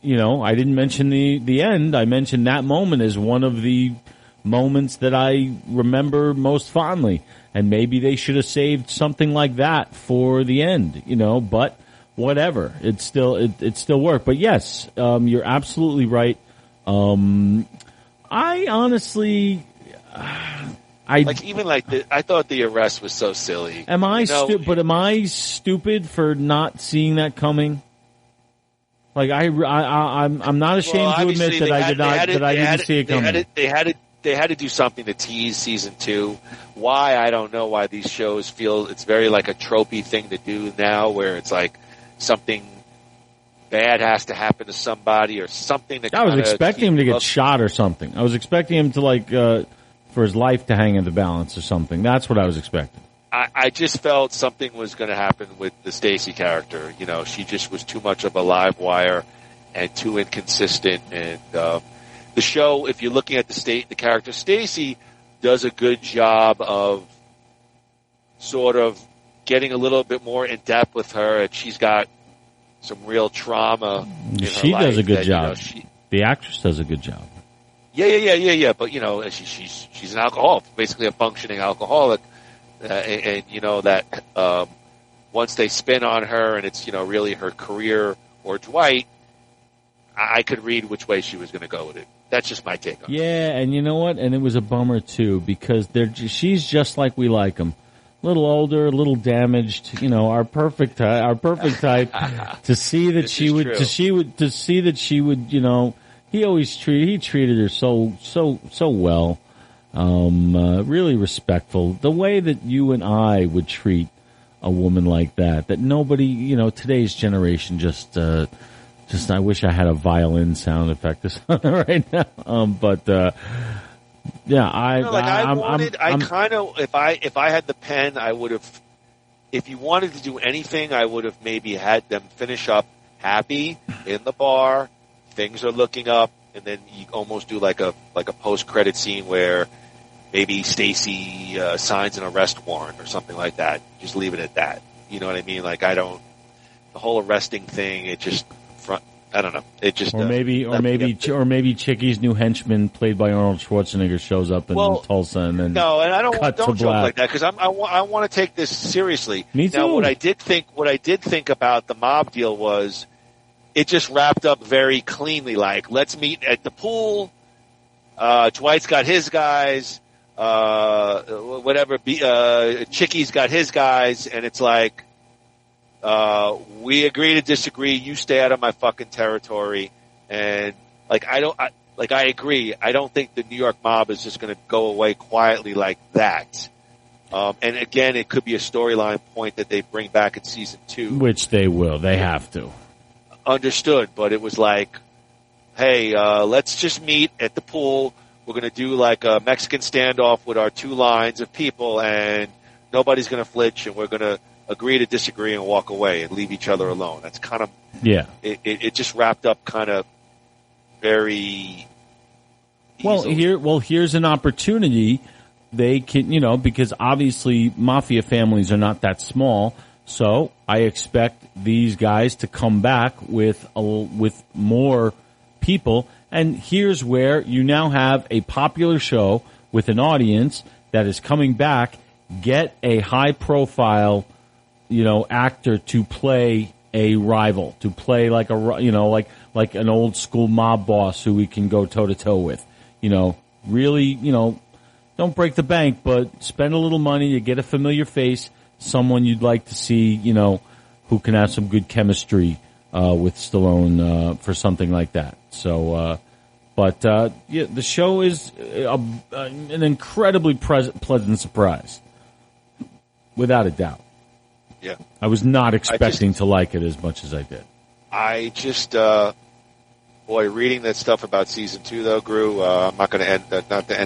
I didn't mention the end. I mentioned that moment as one of the moments that I remember most fondly. And maybe they should have saved something like that for the end, but whatever. It still worked. But yes, you're absolutely right. I honestly, I
thought the arrest was so silly.
Am I stupid for not seeing that coming? Like I'm not ashamed to admit that I didn't see it coming.
They had to do something to tease season 2. Why? I don't know why these shows feel it's very like a tropey thing to do now, where it's like something bad has to happen to somebody or something.
I was expecting him to get shot or something. I was expecting him to for his life to hang in the balance or something. That's what I was expecting.
I just felt something was going to happen with the Stacy character. She just was too much of a live wire and too inconsistent. And the show, if you're looking at the character Stacy, does a good job of sort of getting a little bit more in depth with her, and she's got some real trauma.
She does a good job. The actress does a good job.
Yeah. But she's an alcoholic, basically a functioning alcoholic. And that once they spin on her and it's really her career or Dwight, I could read which way she was going to go with it. That's just my take on it.
Yeah, and you know what? And it was a bummer too, because she's just like we like them. A little older, a little damaged, our perfect type. To see that she would, he treated her so well. Really respectful. The way that you and I would treat a woman like that nobody, today's generation just I wish I had a violin sound effect right now.
If I had the pen, I would have, if you wanted to do anything, I would have maybe had them finish up happy in the bar. Things are looking up, and then you almost do like a post-credit scene where maybe Stacy signs an arrest warrant or something like that. Just leave it at that. You know what I mean? The whole arresting thing, I don't know. It just
or maybe Chickie's new henchman, played by Arnold Schwarzenegger, shows up in Tulsa, and then
I don't joke like that, because I want to take this seriously.
Me too.
Now, what I did think about the mob deal was it just wrapped up very cleanly. Like, let's meet at the pool. Dwight's got his guys. Chickie's got his guys, and it's like, we agree to disagree. You stay out of my fucking territory. And I agree. I don't think the New York mob is just going to go away quietly like that. And again, it could be a storyline point that they bring back in season 2.
Which they will. They have to.
Understood. But it was like, hey, let's just meet at the pool. We're going to do like a Mexican standoff with our 2 lines of people, and nobody's going to flinch, and we're going to agree to disagree and walk away and leave each other alone. That's kind of, it just wrapped up kind of very easily.
Here's an opportunity. They can, because obviously mafia families are not that small. So I expect these guys to come back with more people. And here's where you now have a popular show with an audience that is coming back, get a high-profile, actor to play a rival, to play like like an old-school mob boss who we can go toe-to-toe with. Really, don't break the bank, but spend a little money to get a familiar face, someone you'd like to see, who can have some good chemistry with Stallone for something like that. So, the show is an incredibly pleasant surprise, without a doubt.
Yeah,
I was not expecting to like it as much as I did.
I just, reading that stuff about season 2 though, Groo. I'm not going to end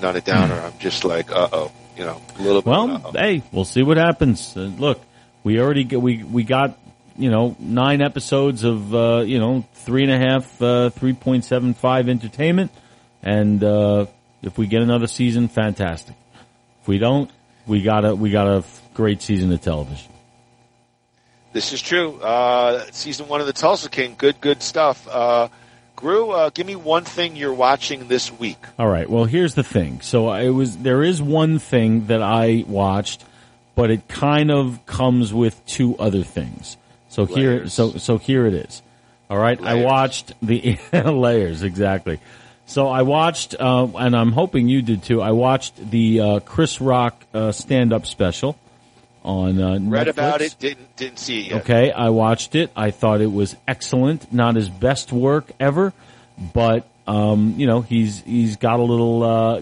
on a downer. I'm just like, a little bit.
Well, hey, we'll see what happens. Look, we got 9 episodes of 3.5, 3.75 entertainment, and if we get another season, fantastic. If we don't, we got a great season of television.
This is true. Season 1 of the Tulsa King, good stuff. Groo, give me one thing you're watching this week.
All right. Well, here's the thing. So there is one thing that I watched, but it kind of comes with 2 other things. So
Layers.
here it is. All right.
Layers.
I watched the layers, exactly. So I watched, and I'm hoping you did too. I watched the Chris Rock stand-up special on Netflix.
Read about it, didn't see it yet.
Okay, I watched it. I thought it was excellent. Not his best work ever, but he's got a little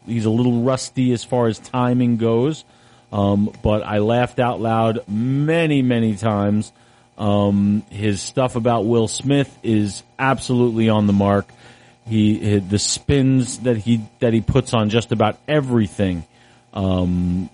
he's a little rusty as far as timing goes. But I laughed out loud many times. His stuff about Will Smith is absolutely on the mark. The spins that he puts on just about everything, from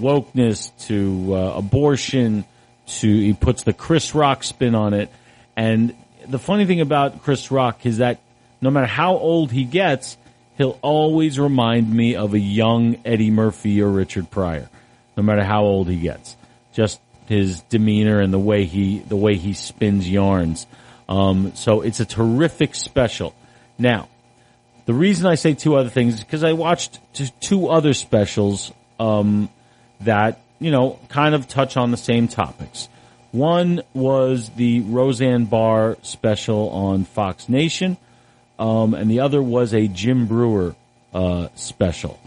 wokeness to abortion to he puts the Chris Rock spin on it. And the funny thing about Chris Rock is that no matter how old he gets, he'll always remind me of a young Eddie Murphy or Richard Pryor, no matter how old he gets. Just his demeanor and the way he spins yarns. So it's a terrific special. Now, the reason I say 2 other things is because I watched 2 other specials that kind of touch on the same topics. One was the Roseanne Barr special on Fox Nation. And the other was a Jim Brewer special.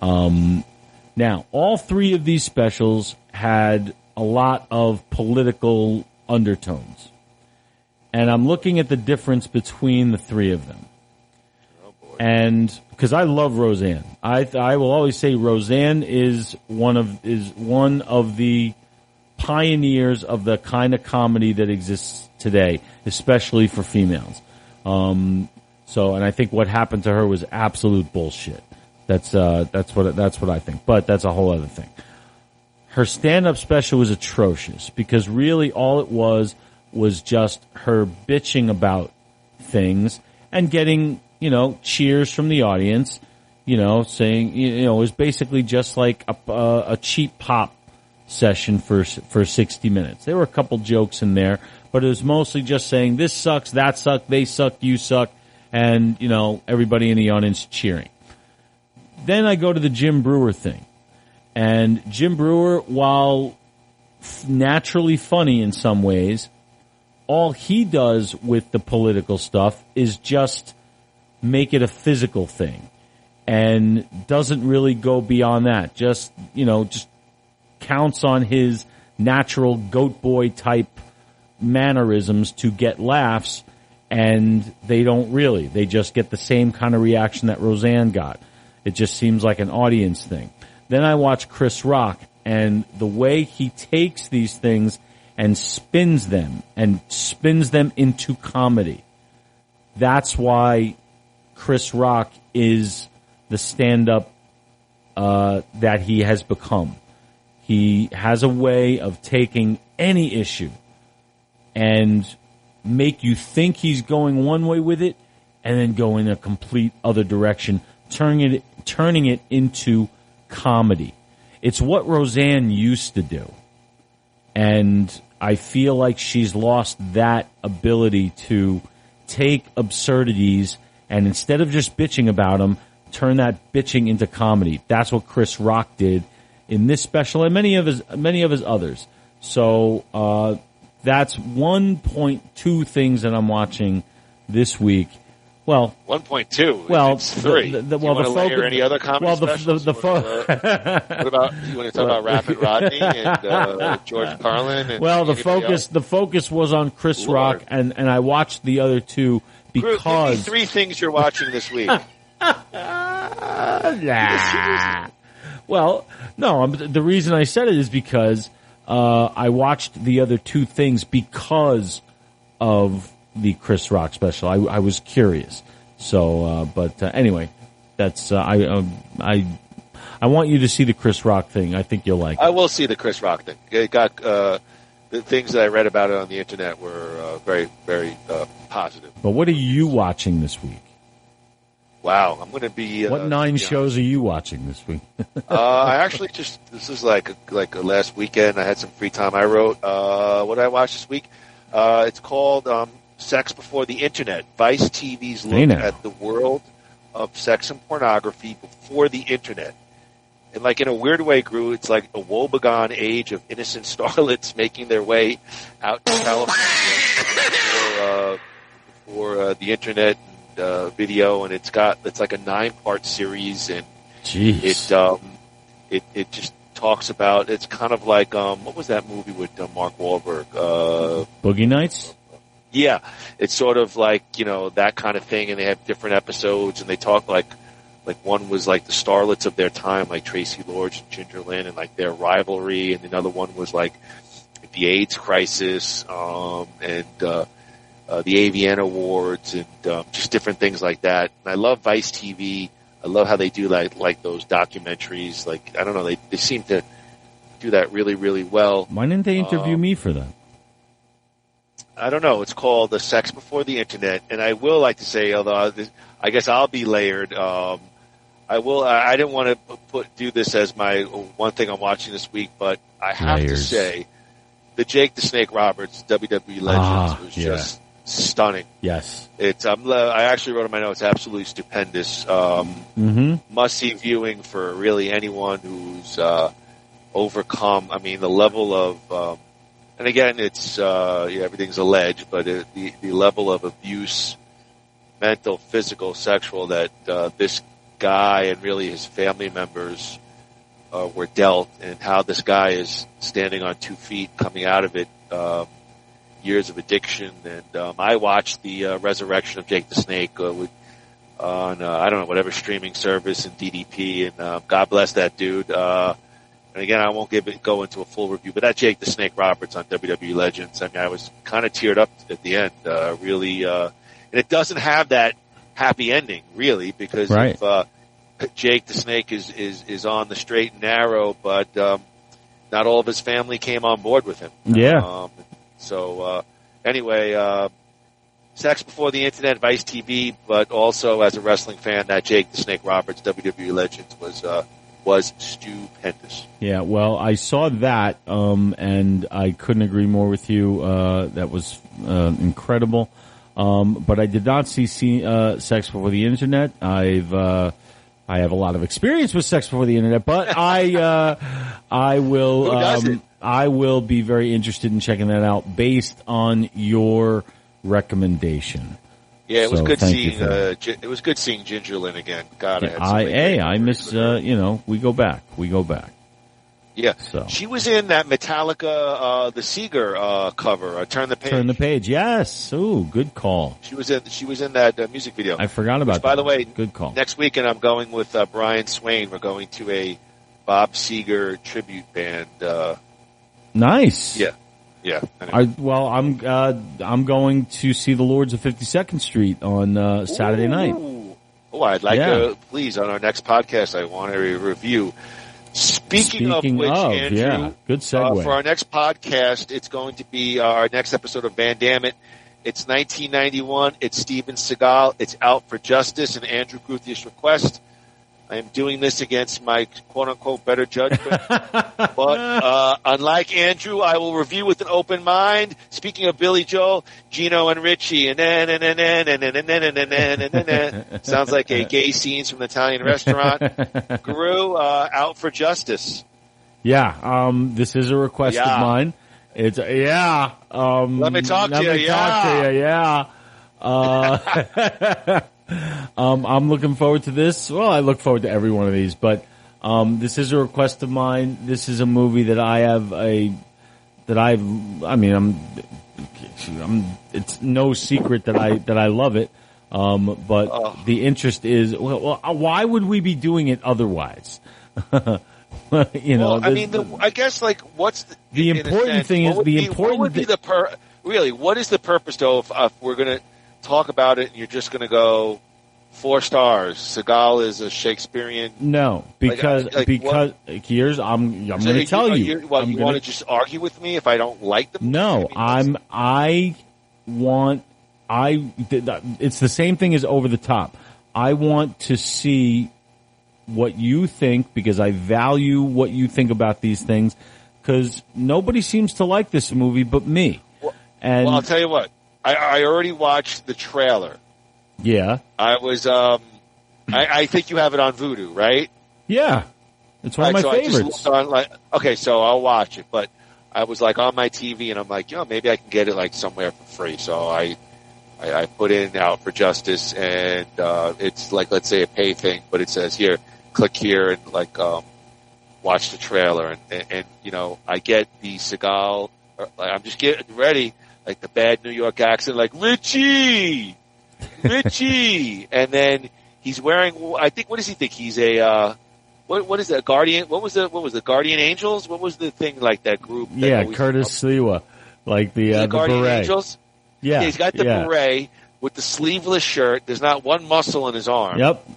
Now, all 3 of these specials had a lot of political undertones. And I'm looking at the difference between the 3 of them. And because I love Roseanne, I will always say Roseanne is one of the pioneers of the kind of comedy that exists today, especially for females. And I think what happened to her was absolute bullshit. That's what I think. But that's a whole other thing. Her stand-up special was atrocious because really all it was just her bitching about things and getting, cheers from the audience, saying, it was basically just like a cheap pop session for 60 minutes. There were a couple jokes in there, but it was mostly just saying this sucks, that sucks, they suck, you suck, and, everybody in the audience cheering. Then I go to the Jim Brewer thing. And Jim Brewer, while naturally funny in some ways, all he does with the political stuff is just make it a physical thing and doesn't really go beyond that. Just counts on his natural goat boy type mannerisms to get laughs, and they don't really. They just get the same kind of reaction that Roseanne got. It just seems like an audience thing. Then I watch Chris Rock, and the way he takes these things and spins them into comedy. That's why Chris Rock is the stand-up that he has become. He has a way of taking any issue and make you think he's going one way with it and then go in a complete other direction, turning it into comedy. It's what Roseanne used to do. And I feel like she's lost that ability to take absurdities and instead of just bitching about them, turn that bitching into comedy. That's what Chris Rock did in this special and many of his others. So that's 1.2 things that I'm watching this week. Well,
1.2.
Well,
it's 3.
The
Do you want to layer any other comedy specials? What about you want to talk about Rapid Rodney and George Carlin? And
the focus was on Chris Rock, and I watched the other two because
give me 3 things you're watching this week.
Well, no. The reason I said it is because I watched the other 2 things because of the Chris Rock special. I was curious. So, anyway, that's I want you to see the Chris Rock thing. I think you'll like it.
I will see the Chris Rock thing. It got the things that I read about it on the internet were very, very positive.
But what are you watching this week?
Wow, I'm going to be.
What 9 shows are you watching this week?
I actually this is like a last weekend. I had some free time. I wrote what did I watch this week? It's called Sex Before the Internet. Vice TV's look at the world of sex and pornography before the Internet. And like in a weird way, Groo, it's like a woebegone age of innocent starlets making their way out to California before the Internet and video. And it's like a 9-part series, and it just talks about. It's kind of like what was that movie with Mark Wahlberg?
Boogie Nights.
Yeah, it's sort of like, that kind of thing, and they have different episodes, and they talk like one was like the starlets of their time, like Tracy Lords and Ginger Lynn, and like their rivalry, and another one was like the AIDS crisis, and the AVN Awards, and just different things like that. And I love Vice TV. I love how they do like those documentaries. Like, I don't know, they seem to do that really, really well.
Why didn't they interview me for that?
I don't know. It's called The Sex Before the Internet, and I will like to say, although I guess I'll be layered. I didn't want to do this as my one thing I'm watching this week, but I have to say, the Jake the Snake Roberts WWE Legends was just stunning.
Yes,
it's. I actually wrote in my notes, absolutely stupendous. Must see viewing for really anyone who's overcome. I mean, the level of. And again, it's everything's alleged, but the level of abuse, mental, physical, sexual, that this guy and really his family members were dealt, and how this guy is standing on 2 feet, coming out of it, years of addiction. And I watched the resurrection of Jake the Snake on I don't know, whatever streaming service and DDP, and God bless that dude. And again, I won't go into a full review, but that Jake the Snake Roberts on WWE Legends, I mean, I was kind of teared up at the end, really, and it doesn't have that happy ending, really, because if Jake the Snake is on the straight and narrow, but not all of his family came on board with him.
Yeah.
Anyway, Sex Before the Internet, Vice TV, but also as a wrestling fan, that Jake the Snake Roberts WWE Legends was stupendous.
Yeah, well, I saw that, and I couldn't agree more with you. That was incredible. But I did not see Sex Before the Internet. I have a lot of experience with Sex Before the Internet, but I will.
Who doesn't?
I will be very interested in checking that out based on your recommendation.
Yeah, it was good seeing.
It
was good seeing Ginger Lynn again. God,
I miss. We go back.
Yeah,
so
she was in that Metallica, the Seeger cover. Turn the Page.
Turn the Page. Yes. Ooh, good call.
She was in that music video.
I forgot about that.
By the way,
good call.
Next weekend, I'm going with Brian Swain. We're going to a Bob Seger tribute band.
Nice.
Yeah. Yeah.
I'm going to see the Lords of 52nd Street on Saturday night.
Oh, I'd like to, please, on our next podcast, I want a review. Speaking of which, Andrew,
good segue.
For our next podcast, it's going to be our next episode of Van Dammit. It's 1991. It's Steven Seagal. It's Out for Justice and Andrew Guthius' request. I am doing this against my quote-unquote better judgment. But unlike Andrew, I will review with an open mind. Speaking of Billy Joel, Gino and Richie, and sounds like a gay scenes from an Italian restaurant. Groo, out for justice.
Yeah, this is a request of mine. It's
let me talk to you.
Yeah. I'm looking forward to this. Well, I look forward to every one of these, but this is a request of mine. This is a movie that it's no secret that I love it. But the interest is, well, why would we be doing it otherwise?
I guess what's
the important thing is the important.
What would be what is the purpose though if we're going to talk about it and you're just going to go 4 stars? Seagal is a Shakespearean.
No, because here's I'm going to tell you.
You want to just argue with me if I don't like the movie?
No, it's the same thing as Over the Top. I want to see what you think because I value what you think about these things because nobody seems to like this movie but me.
Well, I'll tell you what. I already watched the trailer.
Yeah.
I was, I think you have it on Vudu, right?
Yeah. It's one of my favorites.
I just looked on, okay, so I'll watch it, but I was on my TV and I'm like, maybe I can get it somewhere for free. So I put in Out for Justice and, it's let's say a pay thing, but it says here, click here and watch the trailer and I get the Seagal, I'm just getting ready. The bad New York accent, Richie, and then he's wearing. I think. What does he think? He's a what is that? Guardian? What was the Guardian Angels? What was the thing that group?
Yeah, Curtis Sliwa, the
Guardian
beret.
Angels.
Yeah,
he's got the beret with the sleeveless shirt. There's not one muscle in his arm.
Yep.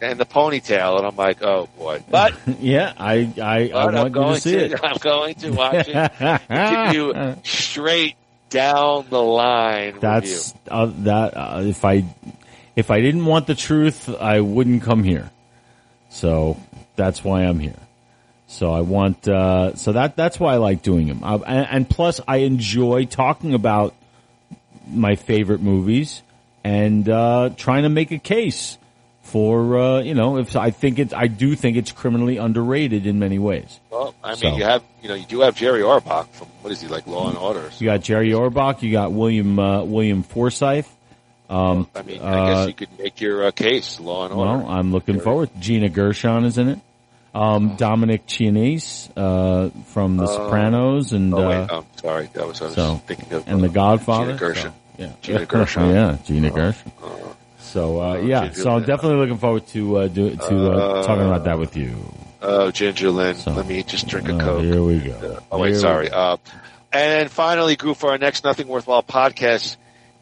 And the ponytail, and I'm like, oh boy! But
yeah, I want you to see it.
I'm going to watch it. Give you straight down the line.
That's if I didn't want the truth, I wouldn't come here. So that's why I'm here. So I want that's why I like doing them. And plus, I enjoy talking about my favorite movies and trying to make a case for if I do think it's criminally underrated in many ways.
Well, I mean, you do have Jerry Orbach from what is he Law and Order?
You got Jerry Orbach. You got William Forsythe.
I guess you could make your case, Law and Order.
Well, I'm looking forward. Gina Gershon is in it. Dominic Chianese from The Sopranos, and
I'm sorry, that was I was thinking of.
And The Godfather.
Gina Gershon.
So,
Gina Gershon.
Yeah, Gina Gershon. So so I'm definitely looking forward to talking about that with you.
Oh, Ginger Lynn, let me just drink a Coke.
Here we go.
Sorry. And then finally, Groo, for our next Nothing Worthwhile podcast,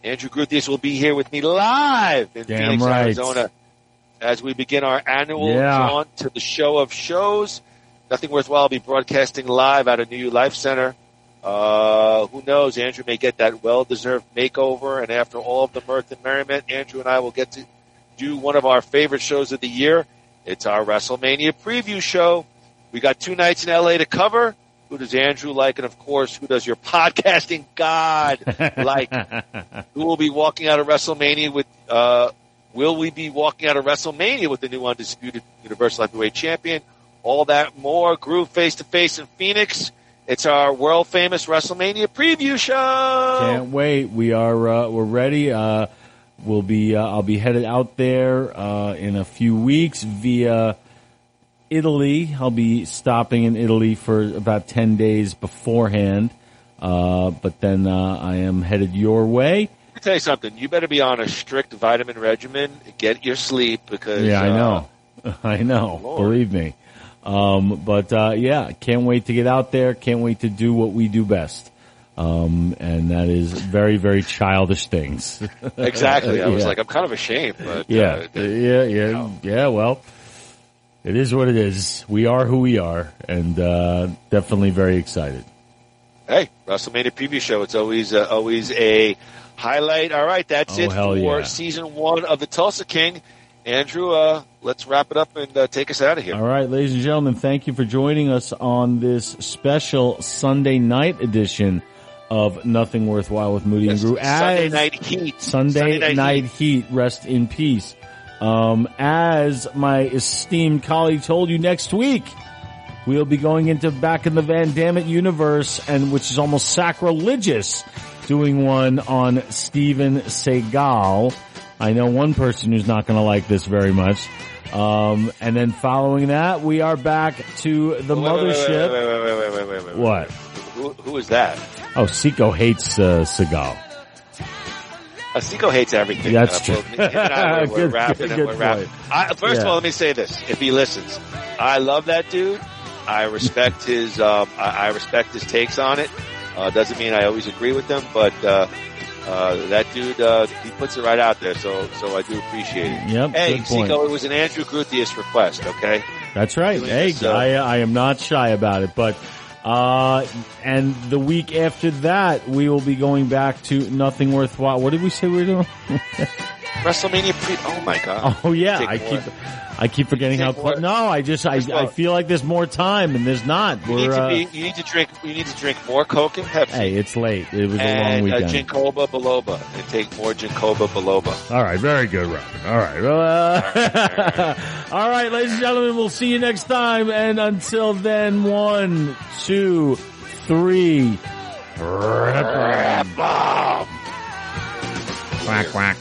Andrew Gruthius will be here with me live in Phoenix, Arizona, as we begin our annual jaunt to the show of shows. Nothing Worthwhile will be broadcasting live out of New Life Center. Who knows? Andrew may get that well-deserved makeover, and after all of the mirth and merriment, Andrew and I will get to do one of our favorite shows of the year. It's our WrestleMania preview show. We got 2 nights in LA to cover. Who does Andrew like? And of course, who does your podcasting god like? Who will be walking out of WrestleMania with, will we be walking out of WrestleMania with the new undisputed Universal Heavyweight Champion? All that more. Groo face to face in Phoenix. It's our world famous WrestleMania preview show.
Can't wait. We're ready. I'll be headed out there, in a few weeks via Italy. I'll be stopping in Italy for about 10 days beforehand. But then, I am headed your way.
Let me tell you something. You better be on a strict vitamin regimen. Get your sleep because.
Yeah, I know.
Lord.
Believe me. Can't wait to get out there. Can't wait to do what we do best. And that is very, very childish things.
Exactly. I was I'm kind of ashamed, but.
Well, it is what it is. We are who we are, and, definitely very excited.
Hey, WrestleMania preview show. It's always a highlight. All right. That's it for season 1 of the Tulsa King. Andrew, let's wrap it up and take us out of here.
All right, ladies and gentlemen, thank you for joining us on this special Sunday night edition of Nothing Worthwhile with Moody and Groo.
Sunday Night Heat.
Sunday Night Heat. Rest in peace. As my esteemed colleague told you, next week we'll be going into back in the Van Dammit universe, and which is almost sacrilegious, doing one on Steven Seagal. I know one person who's not going to like this very much. And then following that, we are back to the mothership.
Wait.
What?
Who is that?
Oh, Seagal hates Seagal.
Seagal hates everything.
That's true.
We're rapping. First of all, let me say this: if he listens, I love that dude. I respect his. I respect his takes on it. Doesn't mean I always agree with them, but that dude he puts it right out there. So I do appreciate it.
Yep.
Hey, Seagal, it was an Andrew Gruthius request. Okay.
That's right. Hey, I am not shy about it, but. And the week after that, we will be going back to Nothing Worthwhile. What did we say we were doing?
WrestleMania oh my God.
Oh yeah, I keep forgetting how close. No, I feel like there's more time and there's not.
You need to drink more Coke and Pepsi.
Hey, it's late. It was a long weekend.
And Ginkgoba Biloba. And take more Ginkgoba Biloba.
All right, very good, Robin. All right. Well, all right, ladies and gentlemen, we'll see you next time. And until then, 1, 2, 3. Quack, quack.
Quack, quack.